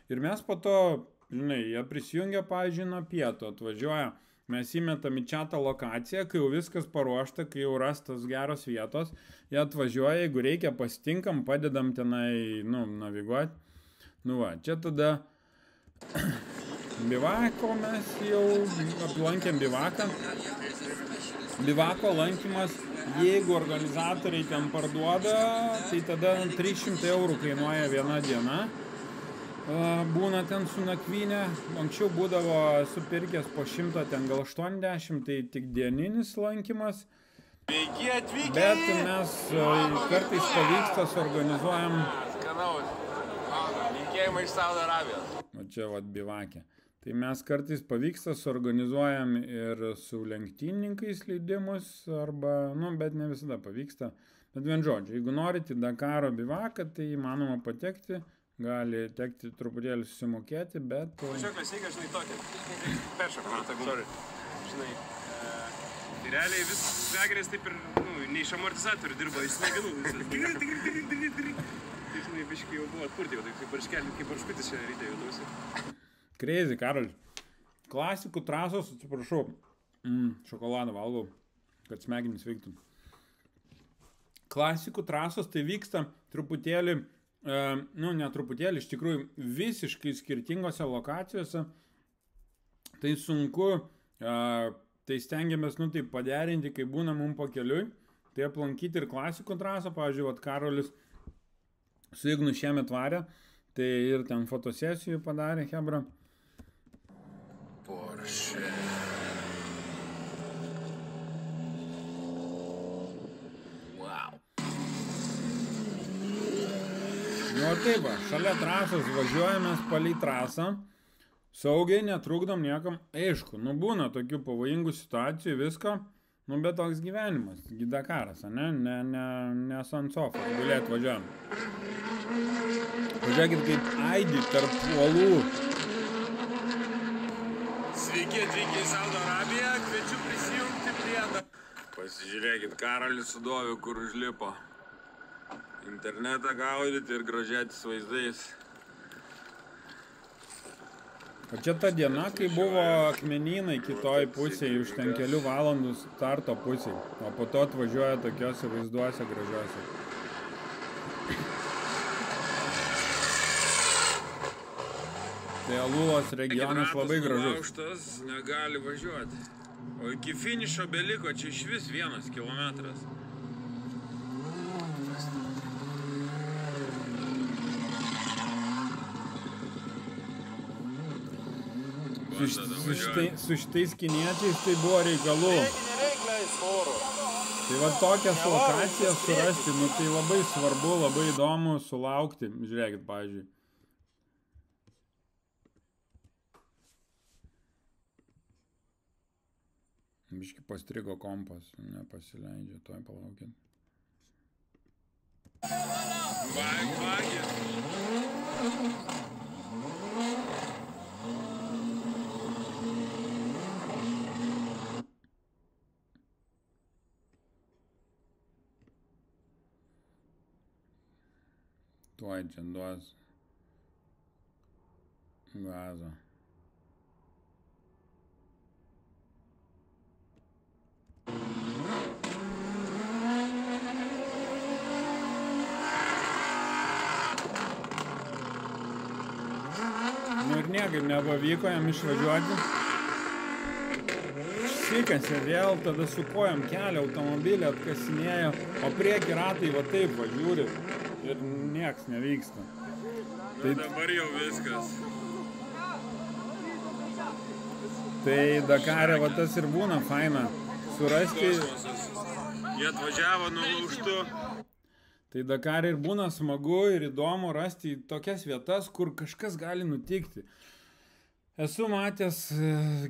Ir mes po to, jie prisijungia, pavyzdžiui, nuo pietų, atvažiuoja, mes įmetam į chatą lokaciją, kai jau viskas paruošta, kai jau rastas geros vietos, jie atvažiuoja, jeigu reikia, pasitinkam, padedam tenai, naviguoti. Čia tada bivako mes jau aplankėm bivaką. Bivako lankymas, jeigu organizatoriai ten parduoda, tai tada 300 eurų kainuoja viena diena. Būna ten su nakvynė, anksčiau būdavo supirkęs po 100, ten gal 80, tai tik dieninis lankymas. Bet mes kartais pavyksta suorganizuojam. Linkėjimai iš Saudo Arabijos. O čia bivakė. Tai mes kartais pavyksta suorganizuojam ir su lenktynininkais leidimus, arba, bet ne visada pavyksta. Bet vien žodžiu, jeigu norite Dakaro bivaką, tai įmanoma patekti, gali tekti truputėlį susimokėti, bet... Važiuok, mes įgą, tokia. Peršokam, sorry. Tai realiai vis vegerės taip ir, ne iš amortizatorių dirba, iš smegenų visas. Tai biškai jau buvo atkurti, kaip barškutis čia ryte jautausi. Crazy, Karol. Klasikų trasos, atsiprašau, šokoladą valgau, kad smegenys veiktų. Klasikų trasos tai vyksta truputėlį, ne truputėlį, iš tikrųjų visiškai skirtingose lokacijose. Tai sunku, tai stengiamės, tai paderinti, kai būna mum po keliui. Tai aplankyti ir klasikų trasą, pavyzdžiui, Karolis su Ignu šiemet varė, tai ir ten fotosesijų padarė, hebra. Porsche. Wow. Taip, šalia trasos važiuojamės palei trasą, saugiai, netrukdom niekam. Aišku, būna tokių pavojingų situacijų, visko, bet toks gyvenimas, Dakaras, ne Sansofas, gulėt važiuojam. Pažiūrėkit, kaip aidi tarp uolų. Sveiki atvykę į Saudo Arabiją, kviečiu prisijungti prie... Pasižiūrėkit, Karolis Sudoviu, kur užlipo. Internetą gaudyti ir grožėtis vaizdais. O čia ta diena, kai buvo akmenynai kitoj pusėje, už ten kelių valandų starto pusėje, o po to atvažiuoja tokiuose vaizduose gražiuose. Tai Alulos regionas labai gražus. Aukštas negali važiuoti. O iki finišo beliko čia iš vis 1 kilometras. Su šitais kiniečiais tai buvo reikalų. Tai va tokias lokacijas surasti, nu tai labai svarbu, labai įdomu sulaukti. Žiūrėkit, pavyzdžiui. Biški pastrigo kompas, nepasileidžia, toj palaukit. Tuoj čia duos gazą. Nu ir niekaip nepavyko jam išvažiuoti. Sikasi vėl, tada su kojom kelia automobilį, atkasinėjo, o prieki ratai va taip važiūri ir nieks nevyksta. Tai dabar jau viskas. Tai Dakare va tas ir būna faina surasti. Kosmosas. Jie atvažiavo nulaužtu. Tai Dakare ir būna smagu ir įdomu rasti tokias vietas, kur kažkas gali nutikti. Esu matęs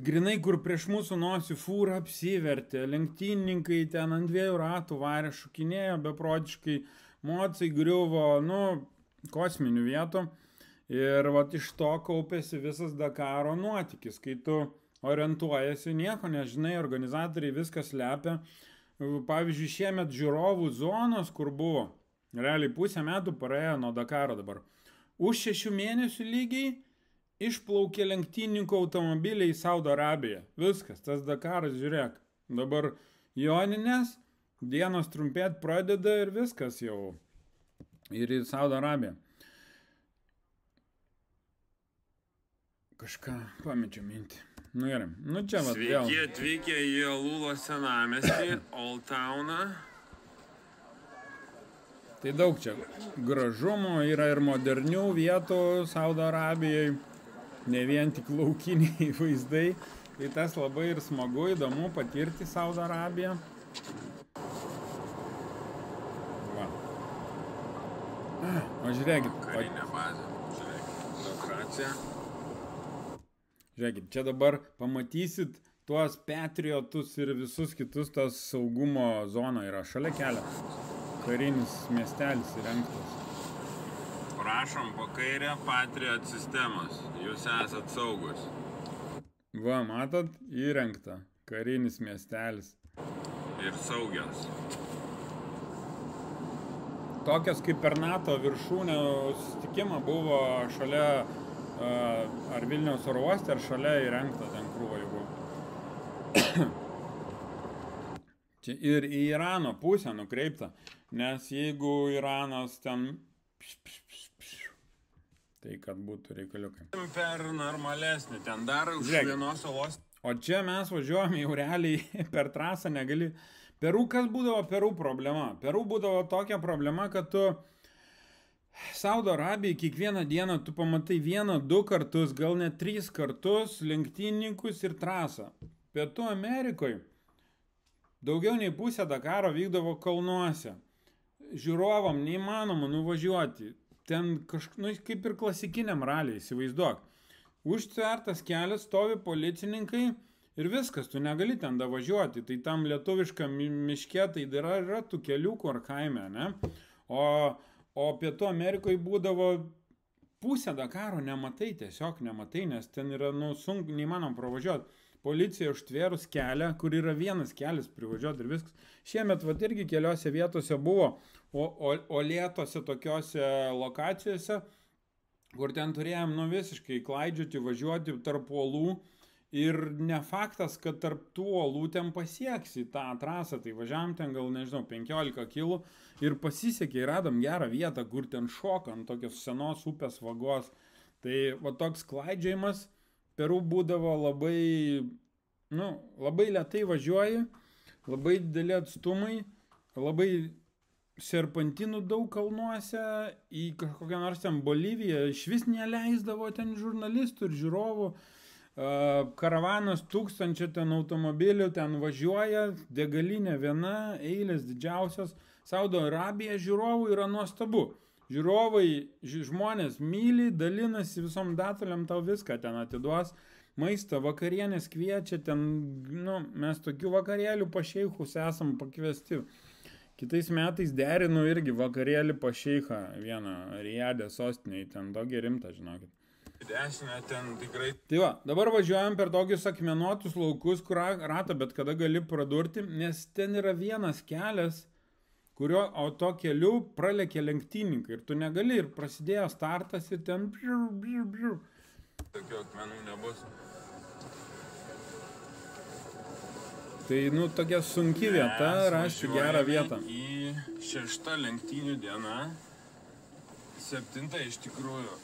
grinai, kur prieš mūsų nosį fūra apsivertė, lenktynininkai ten ant 2 ratų varė, šukinėjo beprotiškai, mocai griuvo, nu, kosminių vietų. Ir vat iš to kaupėsi visas Dakaro nuotykis, kai tu orientuojasi, nieko nežinai, organizatoriai viskas slepia. Pavyzdžiui, šiemet žiūrovų zonos, kur buvo, realiai 5 metų praėjo nuo Dakaro dabar. Už 6 mėnesių lygiai išplaukė lenktynininkų automobiliai į Saudo Arabiją. Viskas, tas Dakaras, žiūrėk. Dabar joninės, dienos trumpėt pradeda ir viskas jau. Ir į Saudo Arabiją. Kažką pamečiau mintį. Nu gerai, nu čia vat vėl. Sveiki atvykę į Alulos senamiestį, Old Towną. Tai daug čia gražumo, yra ir modernių vietų Saudo Arabijai, ne vien tik laukiniai vaizdai. Tai tas labai ir smagu, įdomu patirti Saudo Arabiją. Va. O žiūrėkit. Karinė bazė. Žiūrėkit, lokacija. Žiūrėkit, čia dabar pamatysit tuos patriotus ir visus kitus tos saugumo zoną yra šalia kelio. Karinis miestelis įrengtas. Prašom, po kairę Patriot sistemos. Jūs esat saugus. Va, matot, įrengta. Karinis miestelis. Ir saugios. Tokios kaip per NATO viršūnę susitikimą buvo šalia ar Vilniaus oro uoste, ar šalia įrengta ten krūva jau buvo. Čia ir į Irano pusę nukreipta, nes jeigu Iranas ten tai kad būtų reikaliukai. Per normalesnį, ten dar už vienos salos. O čia mes važiuojame jau realiai per trasą, negali. Peru, kas būdavo Peru problema? Peru būdavo tokia problema, kad tu Saudo Arabijai kiekvieną dieną tu pamatai 1-2 kartus, gal net 3 kartus lenktynininkus ir trasą. Pietų Amerikoje daugiau nei pusė Dakaro vykdavo kalnuose. Žiūrovam neįmanoma nuvažiuoti. Ten kaip ir klasikiniam raliai, įsivaizduok. Užtvertas kelias, stovi policininkai ir viskas, tu negali ten davažiuoti. Tai tam lietuviškam miške tai yra tų keliukų ar kaime, ne? O Pietų Amerikoje būdavo pusę Dakaro nematai, tiesiog nematai, nes ten yra, nu, sunku, neįmanom pravažiuoti. Policija užtvėrus kelią, kur yra vienas kelias privažiuoti ir viskas. Šiemet vat irgi keliose vietose buvo, o lietose tokiose lokacijose, kur ten turėjom, nu, visiškai klaidžioti, važiuoti tarp uolų. Ir ne faktas, kad tarp tų uolų ten pasieksi tą trasą, tai važiavam ten gal, nežinau, 15 kilų ir pasisekė, radom gerą vietą, kur ten šokant tokios senos upės vagos. Tai va toks klaidžiajimas Peru būdavo labai, nu, labai lėtai važiuoji, labai dideli atstumai, labai serpantinų daug kalnuose, į kažkokią nors ten Boliviją iš vis neleisdavo ten žurnalistų ir žiūrovų. Karavanas 1000 ten automobilių ten važiuoja, degalinė viena, eilės didžiausios. Saudo Arabija žiūrovų yra nuostabu. Žiūrovai, žmonės myli, dalinasi visom datulėm, tau viską ten atiduos. Maistą, vakarienės kviečia, ten, nu, mes tokių vakarėlių pa šeichus esam pakviesti. Kitais metais derinu irgi vakarėlį pa šeichą vieną Rijade sostiniai, ten tokį rimtą, žinokit. Dešinę ten tikrai. Tai va, dabar važiuojam per tokius akmenuotus laukus, kur ratą bet kada gali pradurti, nes ten yra vienas kelias, kurio to keliu pralekė lenktyninkai ir tu negali ir prasidėjo startas ir ten Tokių akmenų nebus. Tai, nu, tokia sunki vieta, rasti gerą vietą. Į 6 lenktynių diena, 7 iš tikrųjų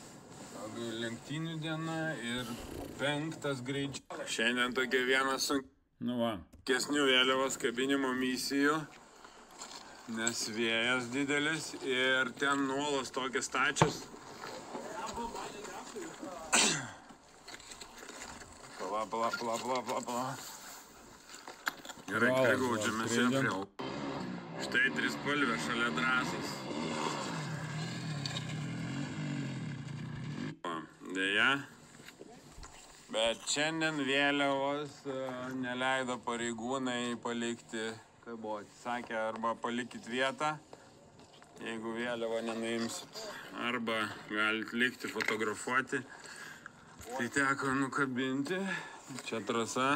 lenktynių diena ir 5 greičiau. Šiandien tokia vienas sunkesnių vėliavos kabinimo misijų. Nes vėjas didelis ir ten nuolos tokias stačias. Pala. Gerai, kai gaudžiamės ir prie. Štai trispalvė šalia trasos. Deja. Bet šiandien vėliavos neleido pareigūnai palikti. Buvo sakė, arba palikit vietą, jeigu vėliavą nenuimsit, arba galit likti fotografuoti. Tai teko nukabinti, čia trasa.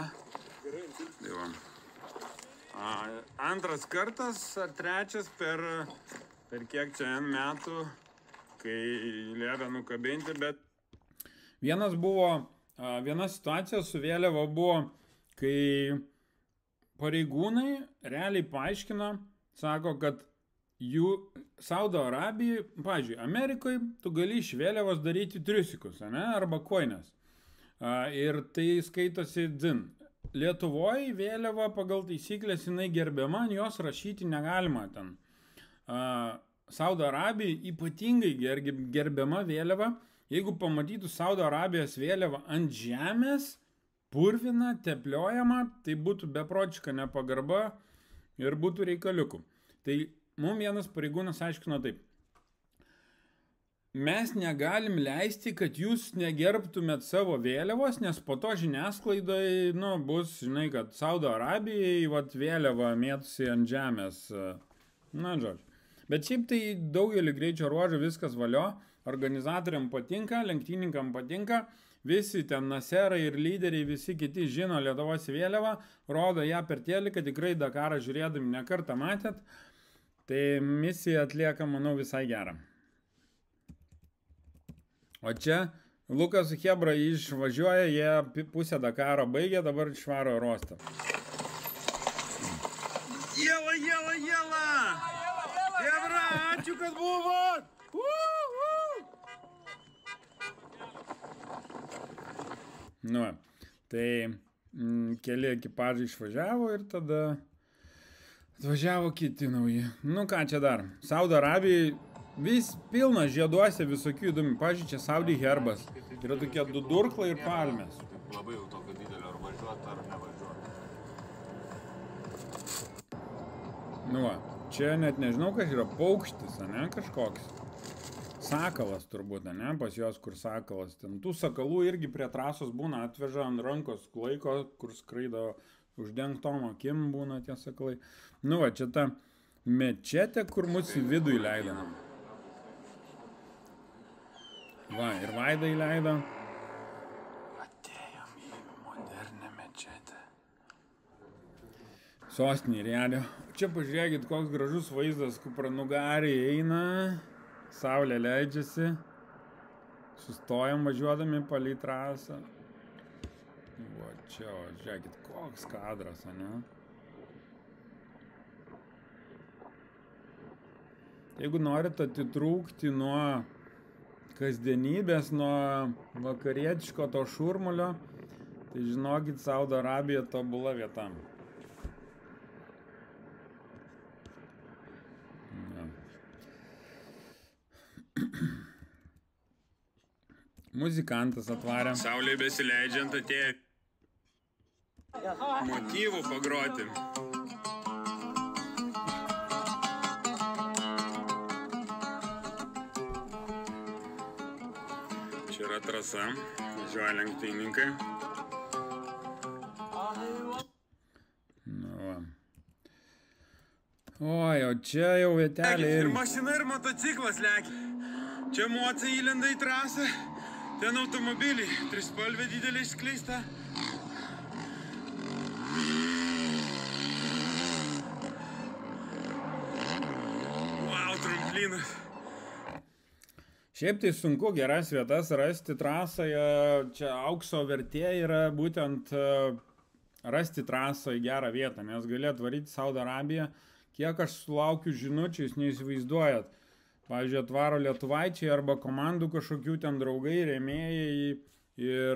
Antras kartas ar trečias per kiek čia metų, kai liepė nukabinti, bet... Viena situacija su vėliava buvo, kai pareigūnai realiai paaiškino, sako, kad jų Saudo Arabijai, pavyzdžiui, Amerikoje tu gali iš vėliavos daryti triusikus, ne, arba koines. Ir tai skaitosi dzin. Lietuvoje vėliava pagal taisyklės jinai gerbiama, jos rašyti negalima ten. Saudo Arabijai ypatingai gerbiama vėliava, jeigu pamatytų Saudo Arabijos vėliavą ant žemės, purvina, tepliojama, tai būtų beprotiška nepagarba ir būtų reikaliukų. Tai mums vienas pareigūnas aiškino taip. Mes negalim leisti, kad jūs negerbtumėt savo vėliavos, nes po to žiniasklaidai, nu, bus, žinai, kad Saudo Arabijai vat, vėliava mėtusi ant žemės. Na, žodžiu. Bet šiaip tai daugelį greičio ruožų viskas valio, organizatoriam patinka, lenktynininkam patinka. Visi ten naserai ir lyderiai, visi kiti žino Lietuvos vėliavą, rodo ją per teliką, tikrai Dakarą žiūrėdami ne kartą matėt. Tai misija atlieka, manau, visai gerą. O čia Lukas su Hebra išvažiuoja, jie pusę Dakaro baigė, dabar išvaro rostą. Jėla! Hebra, ačiū, kad buvot! Nu, tai keli ekipažai išvažiavo ir tada atvažiavo kiti nauji. Nu, ką čia dar? Saudo Arabijai vis pilna žieduose visokių įdomių. Pavyzdžiui, čia Saudi herbas. Yra tokie du durklai ir palmės. Labai jau tokio didelio, ar važiuot, ar nevažiuot. Nu, va, čia net nežinau, kas yra paukštis, ne, kažkoks. Sakalas turbūt, ne, pas jos, kur sakalas. Ten tų sakalų irgi prie trasos būna, atveža ant rankos laiko, kur skraido uždengtom akim būna tie sakalai. Nu va, čia ta mečetė, kur mus į vidų įleidom. Va, ir Vaida įleido. Atėjom į modernę mečetę. Sostinė Riade. Čia pažiūrėkit, koks gražus vaizdas, kupranugariai eina, saulė leidžiasi, sustojam važiuodami palei trasą. Va čia, žiūrėkit, koks kadras, ane? Jeigu norit atitrūkti nuo kasdienybės, nuo vakarietiško to šurmulio, tai žinokit, Saudo Arabija tobula vieta. Muzikantas atvarė. Saulė besileidžiant atėjo motyvų pagroti. Čia yra trasa, važiuoja lenktynininkai. Nu va. Oi, o čia jau vietelė. Ir mašina ir motociklas lekia. Čia moca įlenda į trasą. Ten automobiliai, trispalvė didelė išskleista. Wow, tramplynas. Šiaip tai sunku geras vietas rasti trasoje. Čia aukso vertė yra būtent rasti trasoje gerą vietą, nes gali atvaryti Saudo Arabiją. Kiek aš sulaukiu žinučių, jūs neįsivaizduojat. Pavyzdžiui, atvaro lietuvaičiai arba komandų kažkokių ten draugai, rėmėjai ir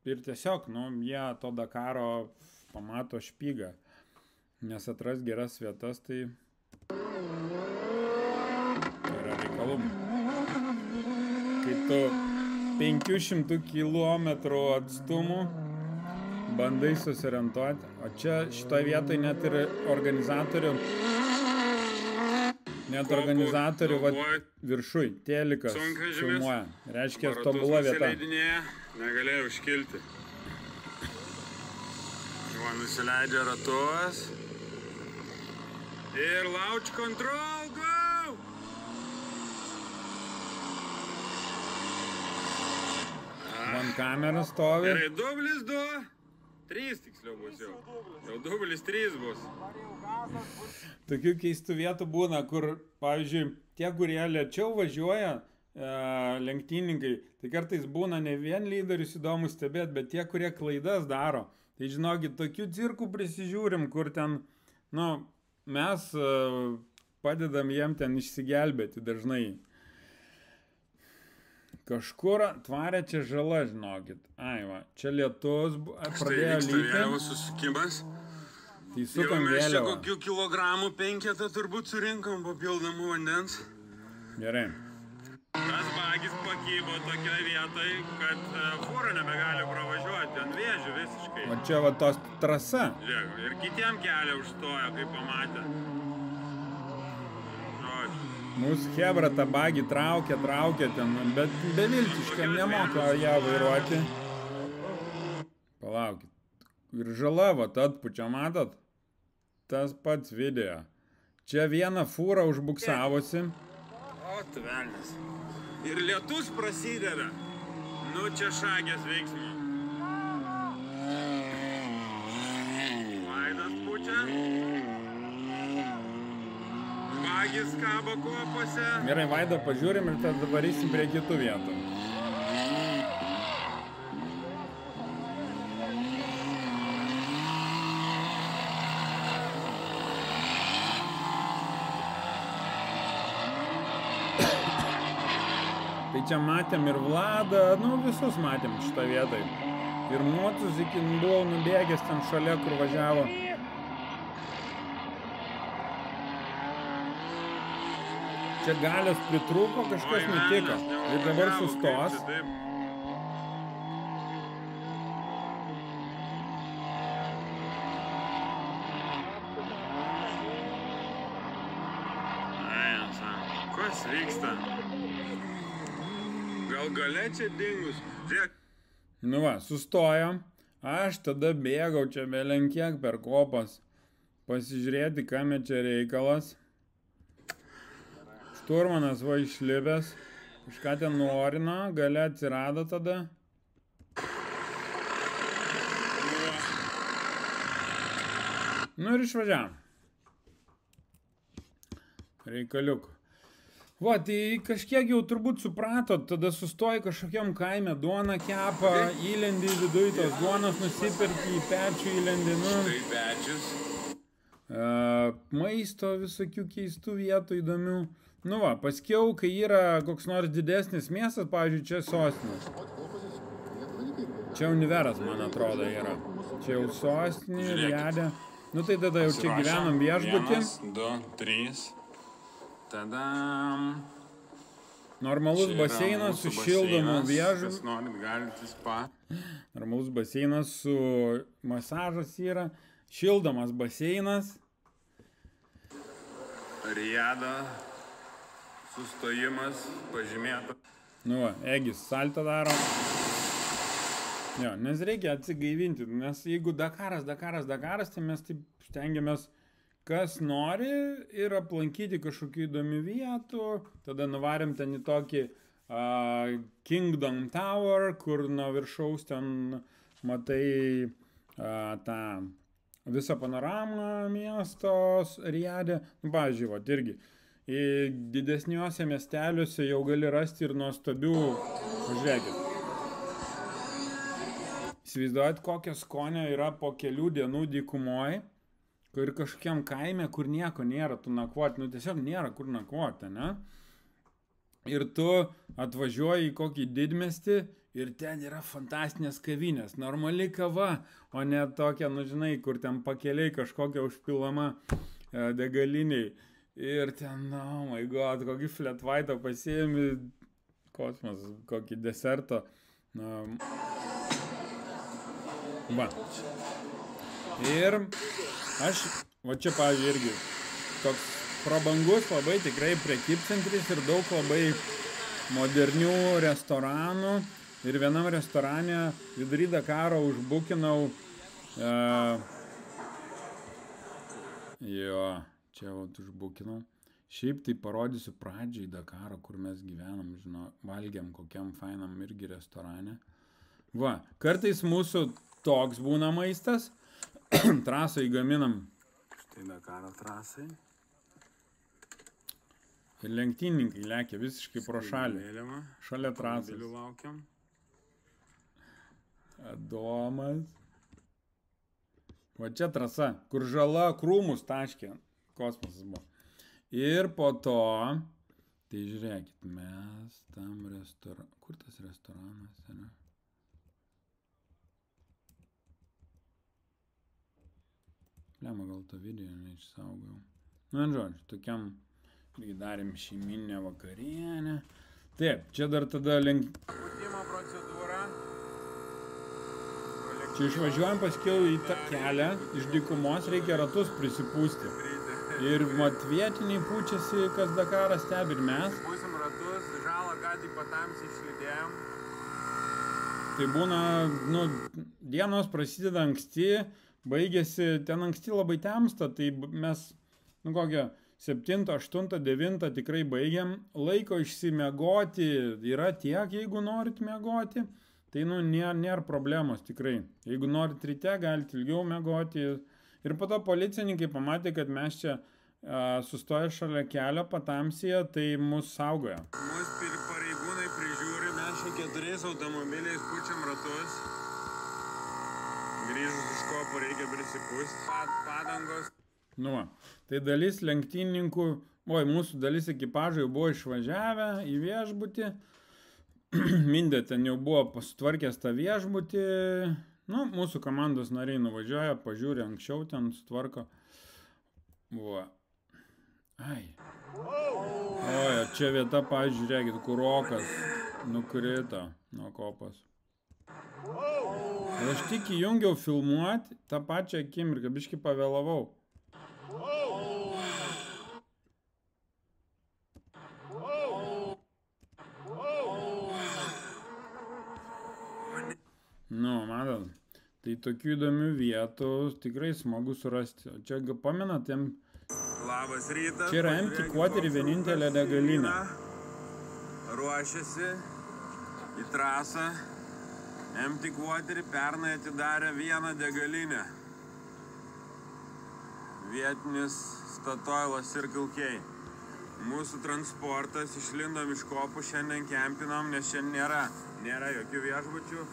tiesiog, nu, jie to Dakaro pamato špygą. Nes atras geras vietas, tai yra reikalumų. Kai tu 500 kilometrų atstumų bandai susiorientuoti, o čia šitoje vietoje net ir organizatorių viršui, telikas filmuoja. Reiškia, tobula vieta. Negalėjau iškilti. Va, nusileidžia ratus. Ir launch control, go! Man kamera stovi. Gerai, dublis 2. 3 tiksliau bus jau. Jau dublis 3 bus. Tokių keistų vietų būna, kur, pavyzdžiui, tie, kurie lėčiau važiuoja, lenktynininkai, tai kartais būna ne vien lyderius įdomu stebėti, bet tie, kurie klaidas daro. Tai žinokit, tokių cirkų prisižiūrim, kur ten, nu, mes padedam jiem ten išsigelbėti dažnai. Kažkur tvarė čia žala, žinokit. Ai va, čia lietus pradėjo lyti. Štai vyksta vėliavos susikimas. Tai sukam vėliavą. Mes čia kokių kilogramų 5 turbūt surinkom papildomų vandens. Gerai. Tas bagis pakybo tokiai vietai, kad fūra nebegali pravažiuoti ant vėžių visiškai. O čia va tos trasa. Žiūrėk, ir kitiem kelią užstojo, kai pamatė. Mūsų hebra tą bagį traukia ten, bet beviltiškai nemoka ją vairuoti. Palaukit. Ir žala va atpučia, matot? Tas pats video. Čia viena fūra užbuksavosi. O, tu velnis. Ir lietus prasideda. Nu, čia šagės veiksmo. Vaidas pučia. Bagis kabo kopose. Gerai, Vaidą pažiūrim ir tada varysim prie kitų vietų. Tai čia matėm ir Vladą, nu visus matėm šitą vietą. Ir Mocus iki buvau nubėgęs ten šalia, kur važiavo. Čia galios pritrūko, kažkas nutiko. Ir dabar sustos. Kas vyksta? Gal gale čia dingus? Žiūrėk. Nu va, sustojom. Aš tada bėgau čia belenkiek per kopas. Pasižiūrėti, kame čia reikalas. Šturmanas va išlipęs. Kažką ten nuorino, gale atsirado tada. Nu ir išvažiavom. Reikaliuk. Va, tai kažkiek jau turbūt supratot, tada sustoji kažkokiam kaime, duona kepa, įlendi viduj tos duonos, nusipirki į pečių įlendi, nu. Tai pečius. Maisto visokių keistų vietų įdomių. Nu va, paskiau, kai yra koks nors didesnis miestas, pavyzdžiui, čia sostinė. Čia Univeras, man atrodo, yra. Čia jau sostinė, Riade. Nu tai tada jau čia gyvenam viešbutį. 1, 2, 3. Tada... Normalus baseinas su šildomu viešbučiu. Kas norit, galite spa. Normalus baseinas su masažas yra. Šildomas baseinas. Riada. Sustojimas. Pažymėta. Nu va, Egis saltą daro. Jo, nes reikia atsigaivinti. Nes jeigu Dakaras, tai mes taip stengiamės, kas nori ir aplankyti kažkokių įdomių vietų. Tada nuvarėm ten į tokį Kingdom Tower, kur nuo viršaus ten matai tą visą panoramą miestos Riade. Nu, pavyzdžiui, va, irgi. Į didesniuose miesteliuose jau gali rasti ir nuostabių, pažiūrėkit. Įsivaizduojat, kokia skonio yra po kelių dienų dykumoje, kur kažkokiam kaime, kur nieko nėra, tu nakvoti, nu tiesiog nėra kur nakvoti, ne? Ir tu atvažiuoji į kokį didmiestį ir ten yra fantastinės kavinės, normali kava, o ne tokia, nu žinai, kur ten pakeliai kažkokia užpilama degaliniai. Ir ten, oh my god, kokį flat white'ą pasiėmi, kosmos, kokį deserto. Va. Ir aš, va čia, pavyzdžiui, irgi toks prabangus labai tikrai prekybcentris ir daug labai modernių restoranų. Ir vienam restorane vidury Dakaro užbukinau, jo, čia vat užbukinau. Šiaip tai parodysiu pradžiai Dakaro, kur mes gyvenam, žinau, valgiam kokiam fainam irgi restorane. Va, kartais mūsų toks būna maistas, trasai gaminam. Štai Dakaro trasai. Ir lenktynininkai lekia visiškai pro šalį. Šalia trasas. Laukiam. Adomas. Va čia trasa, kur žala krūmus taškė. Kosmosas buvo. Ir po to, tai žiūrėkit, mes tam restoraną. Kur tas restoranas yra? Lema, gal to video neišsaugau. Nu, žodžiu, tokiam irgi darėm šeiminę vakarienę. Taip, čia dar tada Pūtimo procedūra. Čia išvažiuojam paskiau į tą kelią, iš dykumos reikia ratus prisipūsti. Ir mat vietiniai pučiasi, kas Dakarą stebi ir mes. Pūsim ratus, žalą gatį patamsiai išlydėjom. Tai būna, nu, dienos prasideda anksti, baigėsi, ten anksti labai temsta, tai mes, nu, kokią 7, 8, 9 tikrai baigiam. Laiko išsimiegoti yra tiek, jeigu norit miegoti, tai, nu, nėra problemos tikrai. Jeigu norit ryte, galite ilgiau miegoti. Ir po to policininkai pamatė, kad mes čia sustoję šalia kelio patamsyje, tai mus saugoja. Mūsų pareigūnai prižiūri, mes čia 4 automobiliais pučiam ratus. Grįžus iš kopų reikia prisipūsti. Padangos. Nu va, tai dalis lenktynininkų, mūsų dalis ekipažai jau buvo išvažiavę į viešbutį. Mindė ten jau buvo pasitvarkęs tą viešbutį. Nu, mūsų komandos nariai nuvažiuoja, pažiūri anksčiau, ten sutvarko. Va. Ai. Oja, čia vieta, pažiūrėkit, kur rokas nukrito nuo kopos. Ir aš tik įjungiau filmuoti tą pačią akimirką, biškį pavėlavau. Nu, matot, tai tokių įdomių vietų tikrai smagu surasti. O čia, pamenat, Labas rytas. čia yra Empty Quarter vienintelė degalinė. ruošiasi į trasą. Empty Quarterį pernai atidarė vieną degalinę. Vietinis Statoilas Circle K. Mūsų transportas, išlindom iš kopų, šiandien kempinom, nes šiandien nėra jokių viešbučių.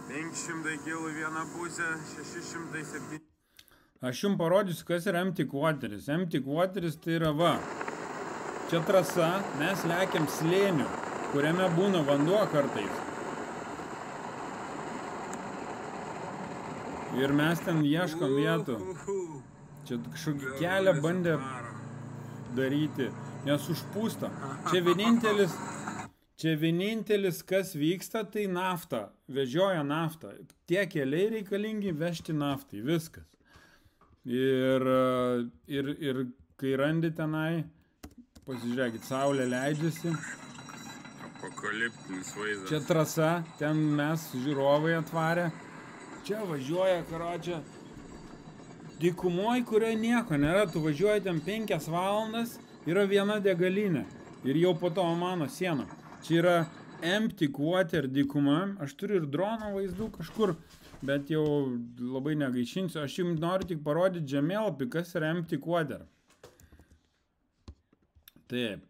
500 kg vieną pusę, 607. Aš jums parodysiu, kas yra Empty Quarteris. Empty Quarteris tai yra va. Čia trasa, mes lekiam slėniu, kuriame būna vanduo kartais. Ir mes ten ieškom vietų. Čia kažkokį kelią bandė daryti, nes užpūsta. Čia vienintelis, kas vyksta, tai nafta. Vežioja naftą. Tie keliai reikalingi vežti naftai. Viskas. Ir kai randi tenai, pasižiūrėkit, saulė leidžiasi. Apokaliptinis vaizdas. Čia trasa, ten mes žiūrovai atvarė. Čia važiuoja, karočią, dykumoj, kurioje nieko nėra. Tu važiuoji ten 5 valandas, yra viena degalinė. Ir jau po to mano siena. Čia yra Empty Quarter dykuma. Aš turiu ir drono vaizdų kažkur, bet jau labai negaišinsiu. Aš jums noriu tik parodyti žemėlapį, kas yra Empty Quarter. Taip.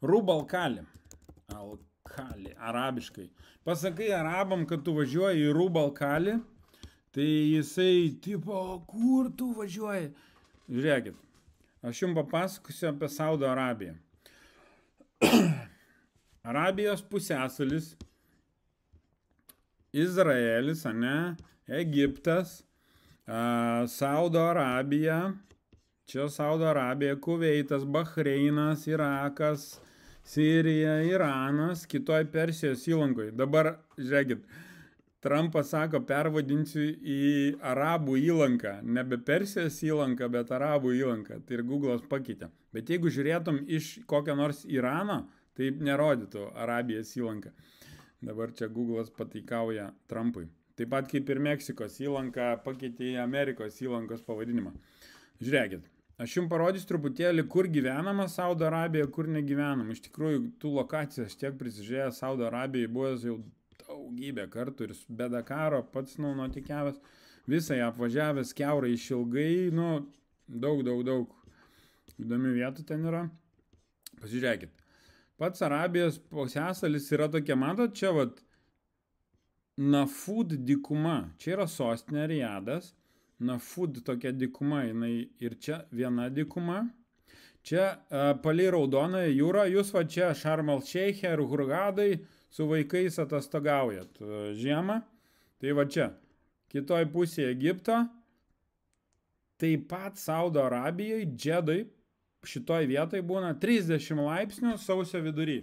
Rub al-Khali. Al-Khali, arabiškai. Pasakai arabam, kad tu važiuoji į Rub al-Khali, tai jisai, tipo, kur tu važiuoji? Žiūrėkit, aš jums papasakosiu apie Saudo Arabiją. Arabijos pusiasalis, Izraelis, ane, Egiptas, Saudo Arabija, čia Saudo Arabija, Kuveitas, Bahreinas, Irakas, Sirija, Iranas, kitoj Persijos įlankoje. Dabar, žiūrėkit, Trumpas sako, pervadinsiu į Arabų įlanką. Nebe Persijos įlanką, bet Arabų įlanką. Tai ir Google'as pakeitė. Bet jeigu žiūrėtum iš kokio nors Irano, tai nerodytų Arabijos įlanką. Dabar čia Google'as pataikauja Trumpui. Taip pat kaip ir Meksikos įlanką pakeitė į Amerikos įlankos pavadinimą. Žiūrėkit. Aš jums parodysiu truputėlį, kur gyvenama Saudo Arabija, kur negyvenama. Iš tikrųjų, tų lokacijų aš tiek prisižiūrėjęs Saudo Arabijai buvęs jau daugybę kartų ir be Dakaro pats nuotikiavęs, visai apvažiavęs kiaurai išilgai, daug įdomių vietų ten yra. Pasižiūrėkit. Pats Arabijos pusiasalis yra tokia, matot, čia vat Nafud dykuma. Čia yra sostinė Rijadas. Nafud tokia dykuma, jinai ir čia viena dykuma. Čia palei Raudonąją jūrą, jūs va čia Šarm el-Šeiche ir Hurgadai su vaikais atostogaujat žiemą. Tai va čia, kitoj pusėje Egipto, taip pat Saudo Arabijoje, Džedai, šitoj vietoj būna 30 laipsnių sausio vidury.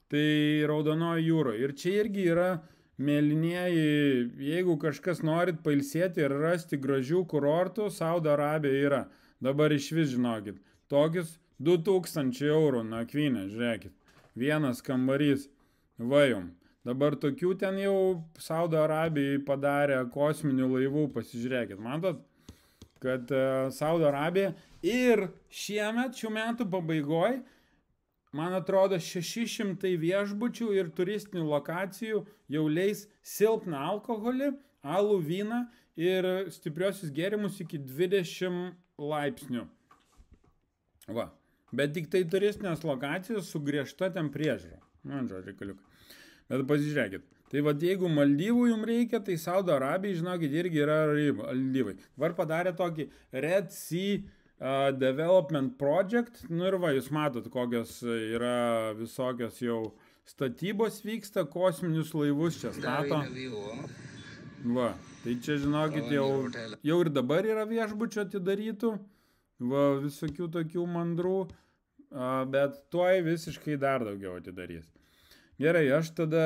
Tai Raudonoji jūroje. Ir čia irgi yra mėlynieji, jeigu kažkas norit pailsėti ir rasti gražių kurortų, Saudo Arabija yra. Dabar iš vis žinokit, tokius 2000 eurų nakvynė, žiūrėkit. Vienas kambarys, vajum. Dabar tokių ten jau Saudo Arabijai padarė kosminių laivų, pasižiūrėkit. Matot, kad Saudo Arabija ir šiemet, šių metų pabaigoj, man atrodo, 600 viešbučių ir turistinių lokacijų jau leis silpną alkoholį, alų, vyną ir stipriosius gėrimus iki 20 laipsnių. Va. Bet tik tai turistinės lokacijos su griežta ten priežiūra. Reikaliukai. Bet pasižiūrėkit. Tai va, jeigu Maldyvų jums reikia, tai Saudo Arabija, žinokit, irgi yra Maldyvai. Dabar padarė tokį Red Sea Development Project, ir va, jūs matot, kokios yra visokios jau statybos vyksta, kosminius laivus čia stato. Va, tai čia, žinokit, jau ir dabar yra viešbučio atidarytų, va, visokių tokių mandrų, bet tuoj visiškai dar daugiau atidarys. Gerai, aš tada,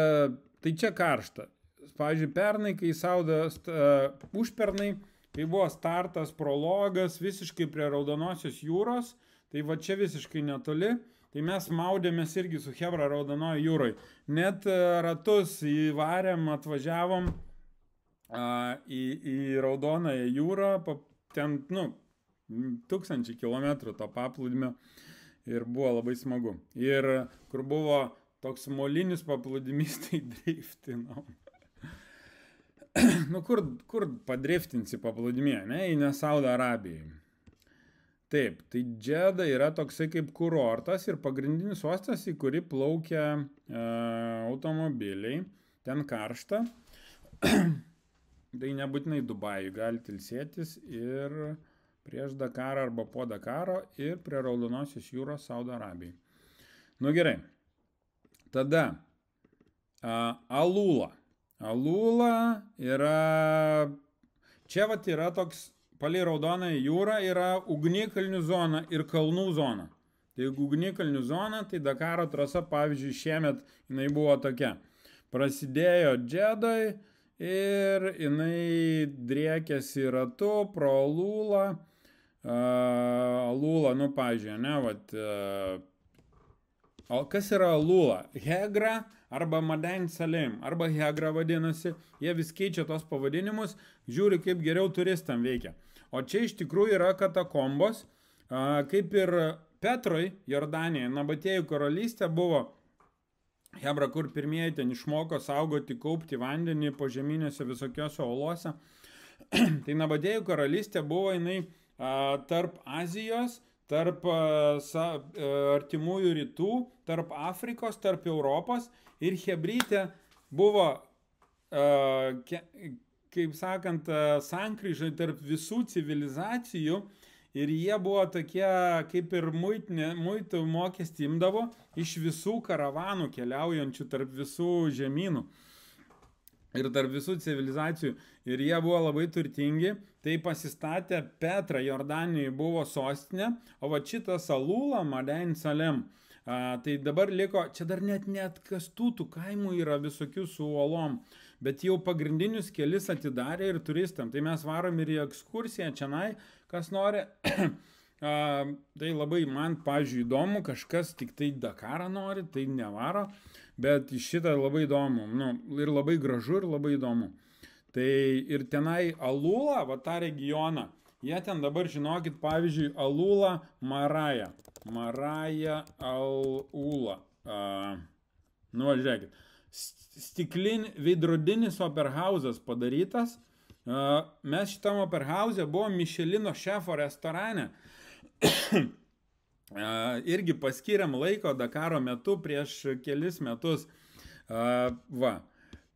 tai čia karšta. Pavyzdžiui, pernai, kai užpernai, kai buvo startas, prologas, visiškai prie Raudonosios jūros, tai va čia visiškai netoli, tai mes maudėmės irgi su chebra Raudonojo jūroj. Net ratus įvarėm, atvažiavom į Raudonoją jūrą, ten, 1000 kilometrų to paplūdimio. Ir buvo labai smagu. Ir kur buvo toks molinis paplūdimys, tai driftinom. Nu, kur padriftinsi paplūdimė, ne? Į ne Saudo Arabijai. Taip, tai Džeda yra toksai kaip kurortas ir pagrindinis uostas, į kurį plaukia automobiliai. Ten karšta. Tai nebūtinai Dubajui, galite ilsėtis ir prieš Dakarą arba po Dakaro ir prie Raudonosios jūros Saudo Arabijai. Nu gerai. Tada Alula. Alula yra, čia vat yra toks, palei Raudonąją jūrą yra ugnikalnių zona ir kalnų zona. Tai jeigu ugnikalnių zona, tai Dakaro trasa, pavyzdžiui, šiemet jinai buvo tokia. Prasidėjo Džedoj ir jinai driekėsi ratu pro Alulą. Alula, nu, pavyzdžiui, ne, vat, kas yra Alula? Hegra arba Madain Salim, arba Hegra vadinasi, jie vis keičia tos pavadinimus, žiūri, kaip geriau turistam veikia. O čia iš tikrųjų yra katakombos, kaip ir Petroj, Jordanija, Nabatėjų karalystė buvo, Hebra, kur pirmieji ten išmoko saugoti, kaupti vandenį po žemynėse visokiose olose. Tai Nabatėjų karalystė buvo jinai tarp Azijos, tarp artimųjų rytų, tarp Afrikos, tarp Europos ir Hebrytė buvo, kaip sakant, sankryžai tarp visų civilizacijų ir jie buvo tokie, kaip ir muitų mokestį imdavo iš visų karavanų keliaujančių tarp visų žemynų ir tarp visų civilizacijų. Ir jie buvo labai turtingi, tai pasistatė Petrą, Jordanijoje buvo sostinė, o va šitas Alula, Madain Salem. Tai dabar liko, čia dar net kastų kaimų yra visokių su uolom, bet jau pagrindinius kelis atidarė ir turistam. Tai mes varom ir į ekskursiją čionai, kas nori. Tai labai man, pavyzdžiui, įdomu, kažkas tik tai Dakarą nori, tai nevaro, bet šitą labai įdomu, nu, ir labai gražu, ir labai įdomu. Tai ir tenai Alula, va tą regioną, jie ten dabar, žinokit, pavyzdžiui, Alula Maraja. Maraja Alula. Nu, žiūrėkit. Veidrodinis operhausas padarytas. Mes šitam operhause buvom Michelino šefo restorane. Irgi paskiriam laiko Dakaro metu prieš kelis metus. Va.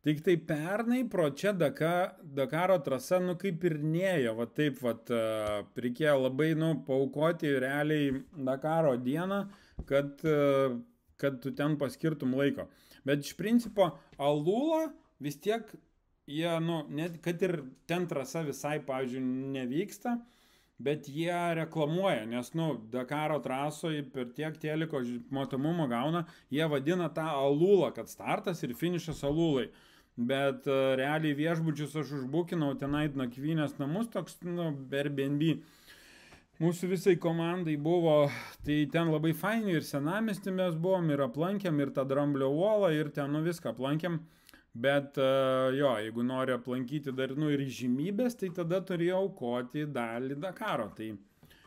Tik tai pernai pro čia Dakaro trasa, nu kaip ir nėjo, va taip, va, reikėjo labai, nu, paaukoti realiai Dakaro dieną, kad tu ten paskirtum laiko. Bet iš principo Alula vis tiek, jie, nu, net, kad ir ten trasa visai, pavyzdžiui, nevyksta, bet jie reklamuoja, nes, nu, Dakaro trasoje per tiek teliko matomumo gauna, jie vadina tą Alulą, kad startas ir finišas Alulai. Bet realiai viešbučius aš užbukinau tenai nakvynės namus, toks, nu, Airbnb. Mūsų visai komandai buvo, tai ten labai faini ir senamiestį mes buvom, ir aplankėm, ir tą Dramblio uolą, ir ten, nu, viską aplankėm. Bet jo, jeigu nori aplankyti dar, nu, ir žymybės, tai tada turėjau aukoti dalį Dakaro. Tai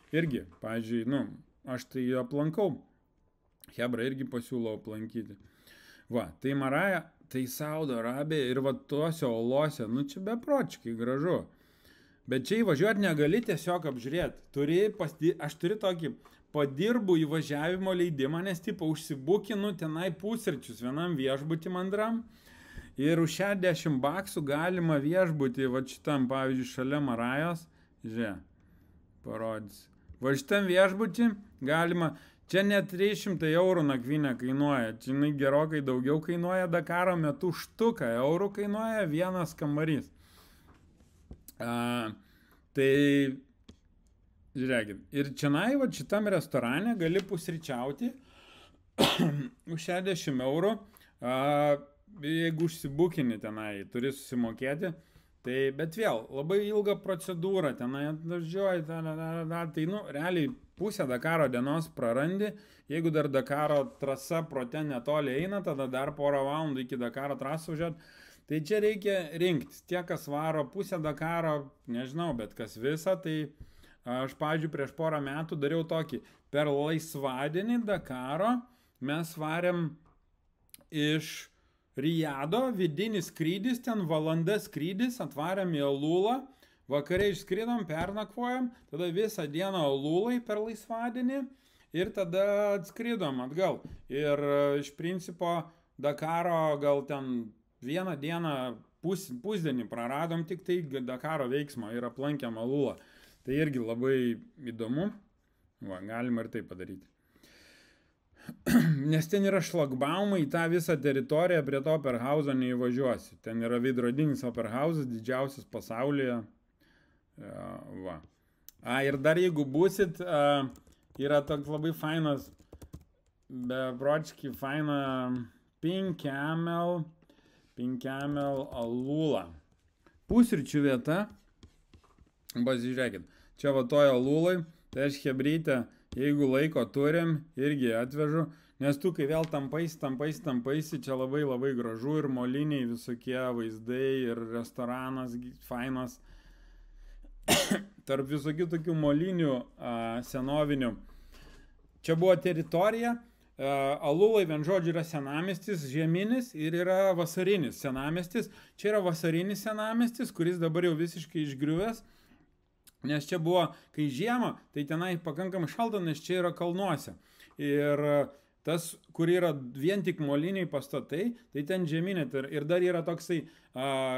irgi, pavyzdžiui, nu, aš tai aplankau. Hebra irgi pasiūlau aplankyti. Va, tai Maraja, tai Saudo Arabija ir va tuose olose, nu čia beprotiškai gražu. Bet čia įvažiuoti negali tiesiog apžiūrėti. Aš turiu tokį padirbų įvažiavimo leidimą, nes tipo užsibukinu tenai pusryčius vienam viešbutį mandram. Ir už 60 baksų galima viešbutį, va šitam, pavyzdžiui, šalia Marajos, žiūrėk, parodys. Va šitam viešbutį galima, čia net 300 eurų nakvynė kainuoja, čia gerokai daugiau kainuoja, Dakaro metu štuką eurų kainuoja vienas kambarys. Tai, žiūrėkit, ir čianai, va šitam restorane gali pusryčiauti už 60 eurų, jeigu užsibukini tenai, turi susimokėti. Tai, bet vėl, labai ilga procedūra, tenai atvažiuoji, tai, nu, realiai pusę Dakaro dienos prarandi, jeigu dar Dakaro trasa pro ten netoli eina, tada dar porą valandų iki Dakaro trasą važiuoti. Tai čia reikia rinktis, tie, kas varo pusę Dakaro, nežinau, bet kas visą, tai aš, pavyzdžiui, prieš porą metų dariau tokį per laisvadienį Dakaro mes varėm iš Rijado, vidinis skrydis, ten valanda skrydis, atvarėm į Alulą, vakare išskridom, pernakvojom, tada visą dieną Alulai per laisvadienį ir tada atskridom atgal. Ir iš principo Dakaro gal ten vieną dieną pusdienį praradom tik tai Dakaro veiksmą ir aplankėm Alulą. Tai irgi labai įdomu, galima ir tai padaryti. Nes ten yra šlagbaumai, į tą visą teritoriją prie to Operhauso neįvažiuosi. Ten yra veidrodinis Operhausas, didžiausias pasaulyje. Ir dar jeigu būsit, yra toks labai fainas, beprotiškai faina Pink Camel Alula. Pusryčių vieta. Pasižiūrėkit, čia va toje Alulai, tai aš chebrytę, jeigu laiko turim, irgi atvežu, nes tu kai vėl tampaisi, čia labai labai gražu ir moliniai visokie vaizdai ir restoranas fainas. Tarp visokių tokių molinių senovinių. Čia buvo teritorija, Alulai vien žodžiu yra senamiestis, žieminis ir yra vasarinis senamiestis. Čia yra vasarinis senamiestis, kuris dabar jau visiškai išgriuvęs. Nes čia buvo, kai žiema, tai tenai pakankamai šalta, nes čia yra kalnuose. Ir tas, kur yra vien tik moliniai pastatai, tai ten žeminė. Ir dar yra toksai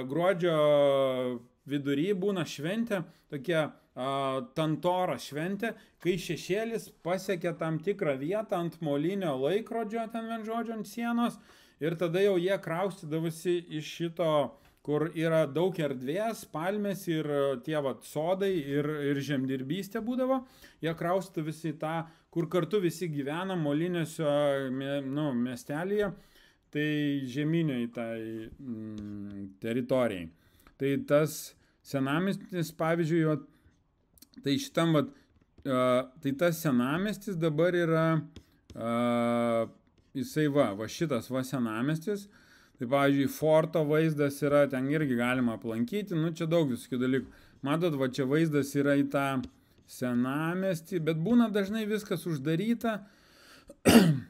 gruodžio vidury būna šventė, tokia Tantoro šventė, kai šešėlis pasiekia tam tikrą vietą ant molinio laikrodžio, ten vien žodžio ant sienos. Ir tada jau jie kraustydavosi iš šito, kur yra daug erdvės, palmės ir tie sodai ir žemdirbystė būdavo. Jie kraustų visi tą, kur kartu visi gyvena molinėsio miestelėje, tai žeminiai tai teritorijai. Tai tas senamiestis, pavyzdžiui, tai šitam, tai tas senamiestis dabar yra, jisai va šitas senamiestis. Tai, pavyzdžiui, forto vaizdas yra, ten irgi galima aplankyti, čia daug visokių dalykų. Matot, va čia vaizdas yra į tą senamiestį, bet būna dažnai viskas uždaryta.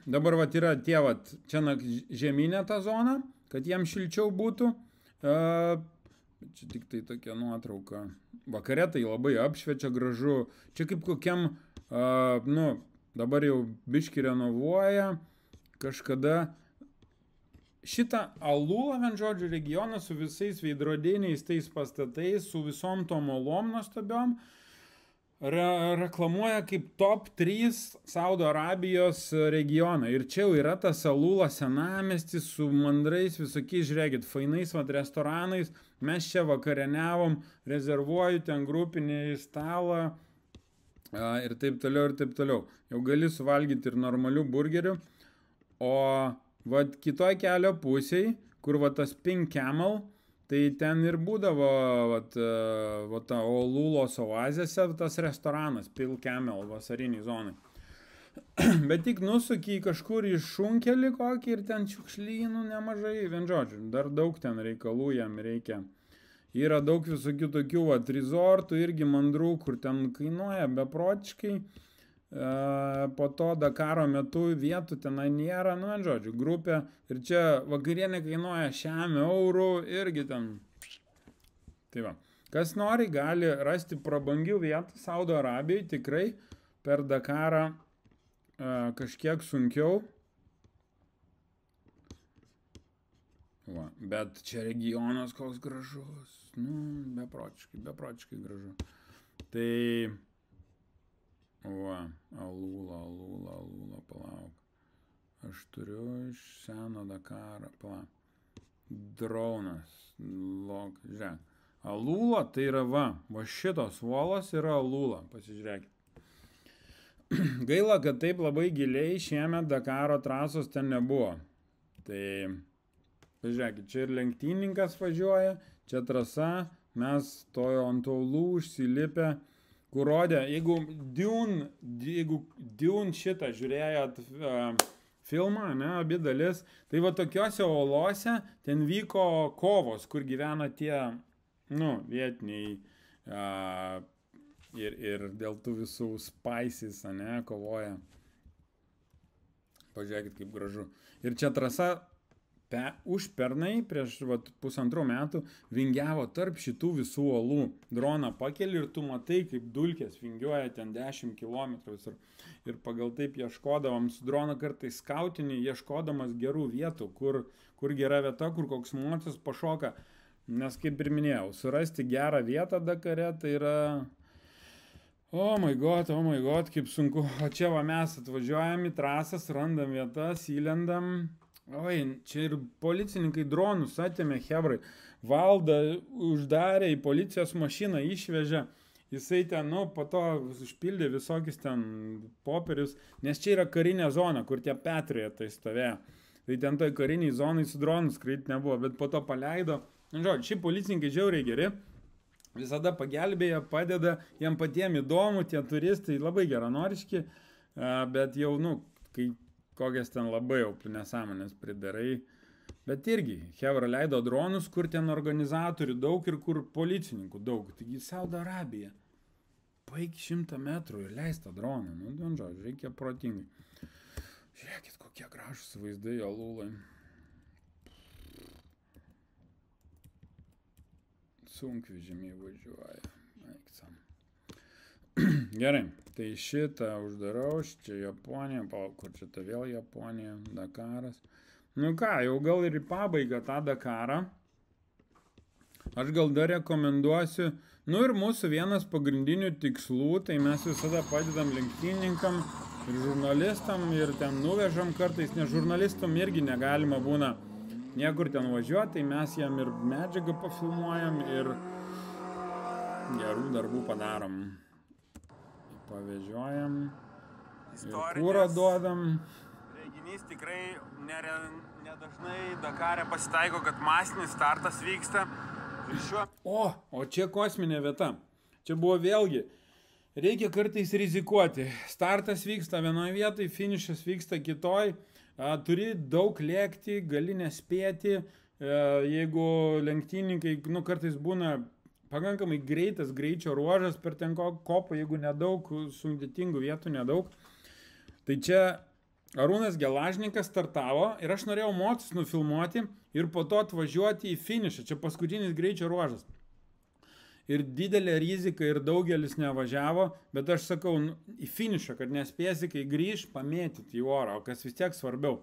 Dabar va yra tie, čia žeminė ta zona, kad jiem šilčiau būtų. Čia tik tai tokia nuotrauka. Vakare tai labai apšviečia gražu. Čia kaip kokiam, dabar jau biškį renovuoja kažkada. Šitą Alulą, vien žodžiu, regioną su visais veidrodiniais tais pastatais, su visom tom olom nuostabiom, reklamuoja kaip top 3 Saudo Arabijos regioną. Ir čia jau yra tas Alula senamiestis su mandrais visokiais, žiūrėkit, fainais restoranais. Mes čia vakarieniavom, rezervuoju ten grupinį stalą ir taip toliau, ir taip toliau. Jau gali suvalgyti ir normalių burgerių. O kitoj kelio pusėj, kur tas Pink Camel, tai ten ir būdavo Alulos oazėse tas restoranas, Pink Camel, vasariniai zonai. Bet tik nusuki kažkur į šunkelį kokį ir ten šiukšlynų nemažai, vien žodžiu, dar daug ten reikalų jam reikia. Yra daug visokių tokių resortų, irgi mandrų, kur ten kainuoja beprotiškai. Po to Dakaro metu vietų tenai nėra, vien žodžiu, grupė. Ir čia vakarienė kainuoja 100 eurų, irgi ten. Tai va, kas nori, gali rasti prabangių vietų Saudo Arabijai, tikrai per Dakarą kažkiek sunkiau. Va, bet čia regionas koks gražus, beprotiškai gražu. Tai Alula, palauk. Aš turiu iš seno Dakaro, palauk. Dronas, žiūrėk. Alula tai yra va šitos uolos yra Alula, pasižiūrėkit. Gaila, kad taip labai giliai šiemet Dakaro trasos ten nebuvo. Tai, pažiūrėkit, čia ir lenktyninkas važiuoja, čia trasa, mes tojo ant Aulų užsilipę, kur rodė, jeigu Dune šitą žiūrėjot filmą, abi dalis, tai va tokiuose olose ten vyko kovos, kur gyvena tie, vietiniai ir dėl tų visų spices, ane, kovoja. Pažiūrėkit, kaip gražu. Ir čia trasa užpernai, prieš 1,5 metų, vingiavo tarp šitų visų olų. Droną pakeli ir tu matai, kaip dulkės vingiuoja ten 10 km visur. Ir pagal taip ieškodavom su droną kartais skautinį, ieškodamas gerų vietų, kur gera vieta, kur koks mocis pašoka. Nes kaip ir minėjau, surasti gerą vietą Dakare, tai yra... Oh my god, kaip sunku. O čia va mes atvažiuojam į trasas, randam vietas, įlendam. Oi, čia ir policininkai dronus atėmė, hebrai. Valdą uždarė į policijos mašiną, išvežė. Jisai ten, po to užpildė visokius ten popierius, nes čia yra karinė zona, kur tie Patriotai stovėjo. Tai ten toj kariniai zonai su dronus skraidyti nebuvo, bet po to paleido. Žodžiu, šį policininkai žiauriai geri. Visada pagelbėja, padeda, jiem patiem įdomu, tie turistai labai geranoriški, bet jau, kai kokias ten labai jau nesąmonės pridarai, bet irgi, hebra leido dronus, kur ten organizatorių daug ir kur policininkų daug, taigi Saudo Arabija, paik 100 metrų ir leista droną, žodžiu, reikia protingai. Žiūrėkit, kokie gražūs vaizdai, olulai. Sunkvežimiai važiuoja. Gerai, tai šitą uždarau, čia Japonija, kur čia ta vėl Japonija, Dakaras. Jau gal ir į pabaigą tą Dakarą. Aš gal dar rekomenduosiu, ir mūsų vienas pagrindinių tikslų, tai mes visada padedam lenktynininkam ir žurnalistam ir ten nuvežam kartais, nes žurnalistam irgi negalima būna niekur ten važiuoti, tai mes jam ir medžiagą pafilmuojam ir gerų darbų padarom. Pavežiojam ir kūrą duodam. Renginys tikrai nedažnai Dakare pasitaiko, kad masinis startas vyksta. O čia kosminė vieta. Čia buvo vėlgi, reikia kartais rizikuoti. Startas vyksta vienoje vietoje, finišas vyksta kitoj. Turi daug lėkti, gali nespėti, jeigu lenktynininkai, kartais būna pakankamai greitas greičio ruožas per ten kopą, jeigu nedaug, sudėtingų vietų nedaug. Tai čia Arūnas Gelažnikas startavo ir aš norėjau mocis nufilmuoti ir po to atvažiuoti į finišą, čia paskutinis greičio ruožas. Ir didelė rizika ir daugelis nevažiavo, bet aš sakau, į finišą, kad nespėsi, kai grįž, pamėtyti į orą, o kas vis tiek svarbiau.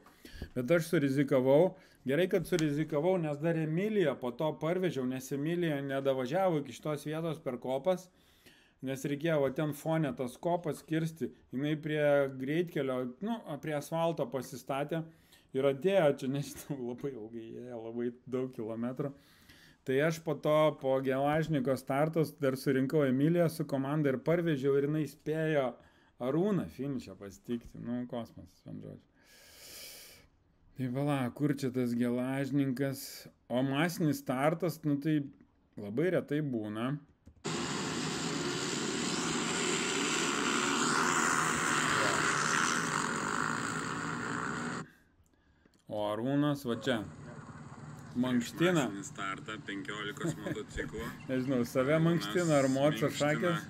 Bet aš surizikavau, gerai, kad surizikavau, nes dar Emiliją po to parvežiau, nes Emilija nedavažiavo iki šitos vietos per kopas, nes reikėjo ten fone tas kopas kirsti, jinai prie greitkelio, prie asfalto pasistatė ir atėjo, čia nežinau, labai ilgai ėjo, labai daug kilometrų. Tai aš po to, po Gelažniko startos, dar surinkau Emiliją su komanda ir parvežiau ir jinai spėjo Arūną finišą pasitikti. Kosmosas, man žodžiu. Tai vala, kur čia tas Gelažnikas? O masinis startas, tai labai retai būna. O Arūnas, va čia. Mankština. Startą 15 motociklų. Nežinau, save mankština ar moco šakės.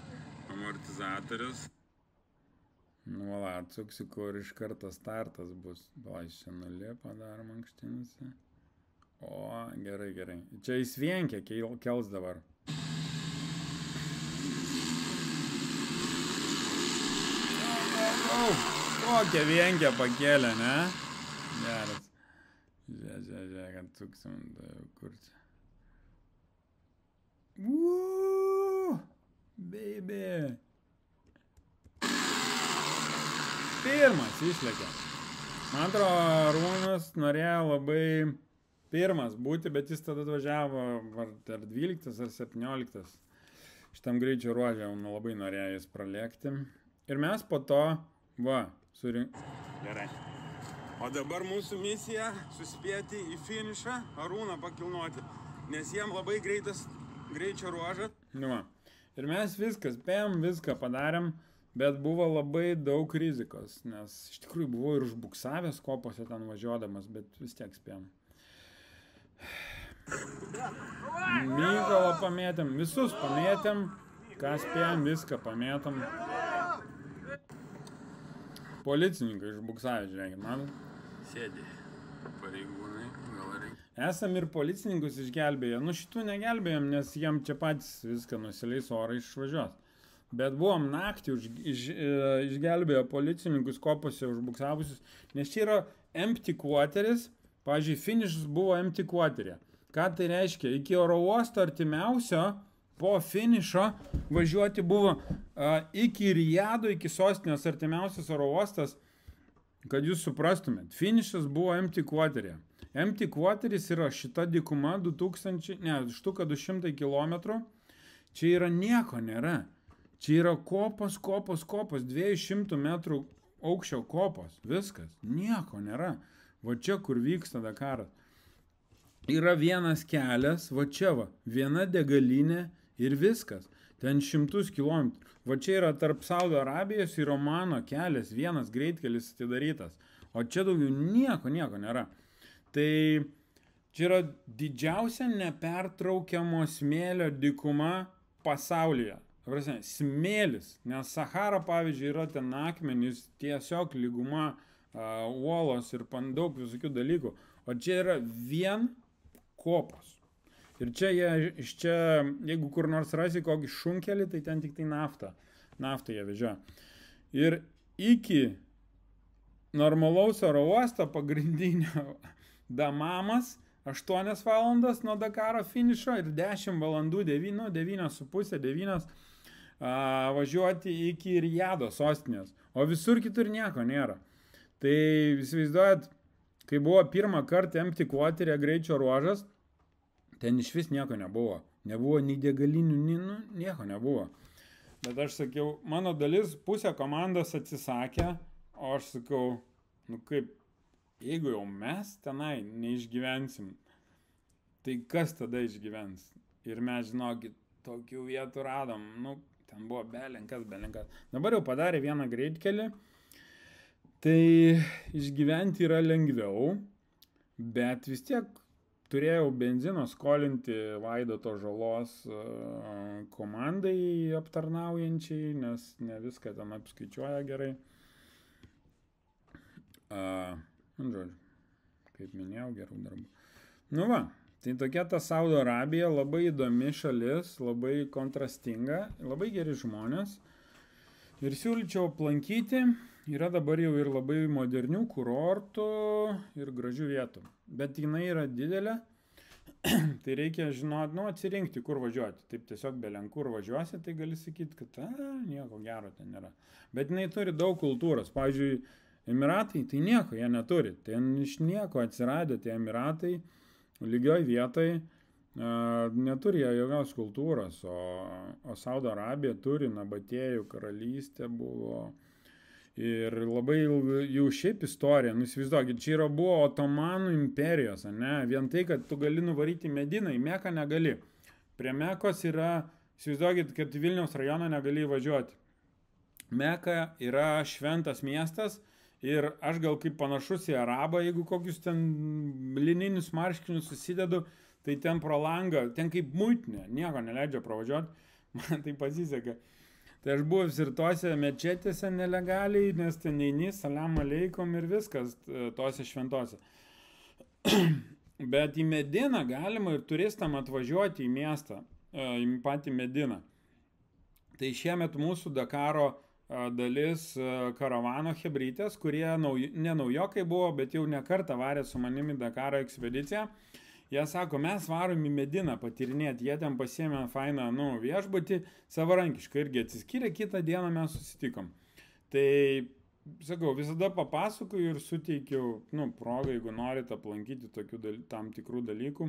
Amortizatorius. Vala, atsuksiu, kur iš karto startas bus. Iš čia nulipą dar mankštinasi. O, gerai. Čia jis vienkia kels dabar. Kokia vienkia pakėlė, ne? Geras. Žiūrėk, atsuksim, kur čia. Baby. Pirmas išlėkė. Man atrodo, Arūnas norėjo labai pirmas būti, bet jis tada atvažiavo ar 12 ar 17. Šitam greičio ruožė labai norėjo jis pralėkti. Ir mes po to, Gerai. O dabar mūsų misija suspėti į finišą, Arūną pakilnoti, nes jiem labai greitas greičio ruožas. Ir mes spėjom, viską padarėm, bet buvo labai daug rizikos, nes iš tikrųjų buvau ir užbuksavęs kopose ten važiuodamas, bet vis tiek spėjom. Mykolą pamėtėm, visus pamėtėm, Ką spėjom, viską pamėtom. Policininkai išbuksavę, žiūrėkit, man. Sėdė. Pareigūnai, gal reikia. Esam ir policininkus išgelbėję. Nu, šitų negelbėjom, nes jiem čia patys viską nusileis orai išvažiuos. Bet buvom naktį išgelbėjo policininkus kopose užbuksavusius, nes čia yra empty quarteris, pavyzdžiui, finišas buvo empty quarterė. Ką tai reiškia? Iki oro uosto artimiausio po finišo važiuoti buvo iki Rijado, iki sostinės artimiausias oro uostas, kad jūs suprastumėt. Finišas buvo empty quarterė. Empty quarteris yra šita dykuma 200 km. Čia yra nieko nėra. Čia yra kopos, 200 metrų aukščio kopos. Viskas. Nieko nėra. Va čia, kur vyksta Dakaras. Yra vienas kelias, va čia va. Viena degalinė ir viskas. Ten 100 kilometrų. Va čia yra tarp Saudo Arabijos ir Omano kelias. Vienas greitkelis atidarytas. O čia daugiau nieko nėra. Tai čia yra didžiausia nepertraukiamo smėlio dykuma pasaulyje. Smėlis, nes Sahara, pavyzdžiui, yra ten akmenys, tiesiog lyguma, uolos ir daug visokių dalykų. O čia yra vien kopos. Ir čia, jeigu kur nors rasi kokį šunkelį, tai ten tik tai naftą jie vežioja. Ir iki normalaus oro uosto pagrindinio Damamas 8 valandas nuo Dakaro finišo ir 10 valandų, 9 važiuoti iki Rijado sostinės. O visur kitur nieko nėra. Tai įsivaizduojat, kai buvo pirmą kartą empty quarterė greičio ruožas, ten iš vis nieko nebuvo. Nebuvo nei degalinių, nieko nebuvo. Bet aš sakiau, mano dalis, pusė komandos atsisakė, o aš sakau, nu kaip, jeigu jau mes tenai neišgyvensim, tai kas tada išgyvens? Ir mes, žinokit, tokių vietų radom, nu, ten buvo belenkas. Dabar jau padarė vieną greitkelį, tai išgyventi yra lengviau, bet vis tiek turėjau benzino skolinti Vaidoto Žalos komandai aptarnaujančiai, nes ne viską ten apskaičiuoja gerai. Žodžiu, kaip minėjau, gerų darbų. Nu va, tai tokia ta Saudo Arabija, labai įdomi šalis, labai kontrastinga, labai geri žmonės. Ir siūlyčiau aplankyti, yra dabar jau ir labai modernių kurortų ir gražių vietų. Bet jinai yra didelė, tai reikia žinoti, nu, atsirinkti, kur važiuoti. Taip tiesiog belenkur važiuosi, tai gali sakyti, kad nieko gero ten nėra. Bet jinai turi daug kultūros. Pavyzdžiui, Emiratai, tai nieko jie neturi. Ten iš nieko atsiradė tie Emiratai, lygioj vietoj, neturi jie jokios kultūros, o Saudo Arabija turi, Nabatėjų karalystė buvo. Ir labai jau šiaip istorija, įsivaizduokit, čia buvo Otomanų imperijos, ne? Vien tai, kad tu gali nuvaryti Mediną, į Meką negali. Prie Mekos yra, įsivaizduokit, kad Vilniaus rajoną negali įvažiuoti. Meka yra šventas miestas ir aš gal kaip panašus į arabą, jeigu kokius ten lininius marškinius susidedu, tai ten pro langą, ten kaip muitinė, nieko neleidžia pravažiuoti, man tai pasisekė. Tai aš buvęs ir tose mečetėse nelegaliai, nes ten eini, salam aleikum ir viskas tose šventose. Bet į Mediną galima ir turistam atvažiuoti į miestą, į patį Mediną. Tai šiemet mūsų Dakaro dalis karavano hebrytės, kurie ne naujokai buvo, bet jau ne kartą varė su manimi Dakaro ekspediciją. Jie sako, mes varom į Mediną patirinėti, jie ten pasiėmė fainą viešbutį, savarankiškai irgi atsiskyrė, kitą dieną mes susitikom. Tai, sakau, visada papasakoju ir suteikiu progą, jeigu norite aplankyti tokių tam tikrų dalykų.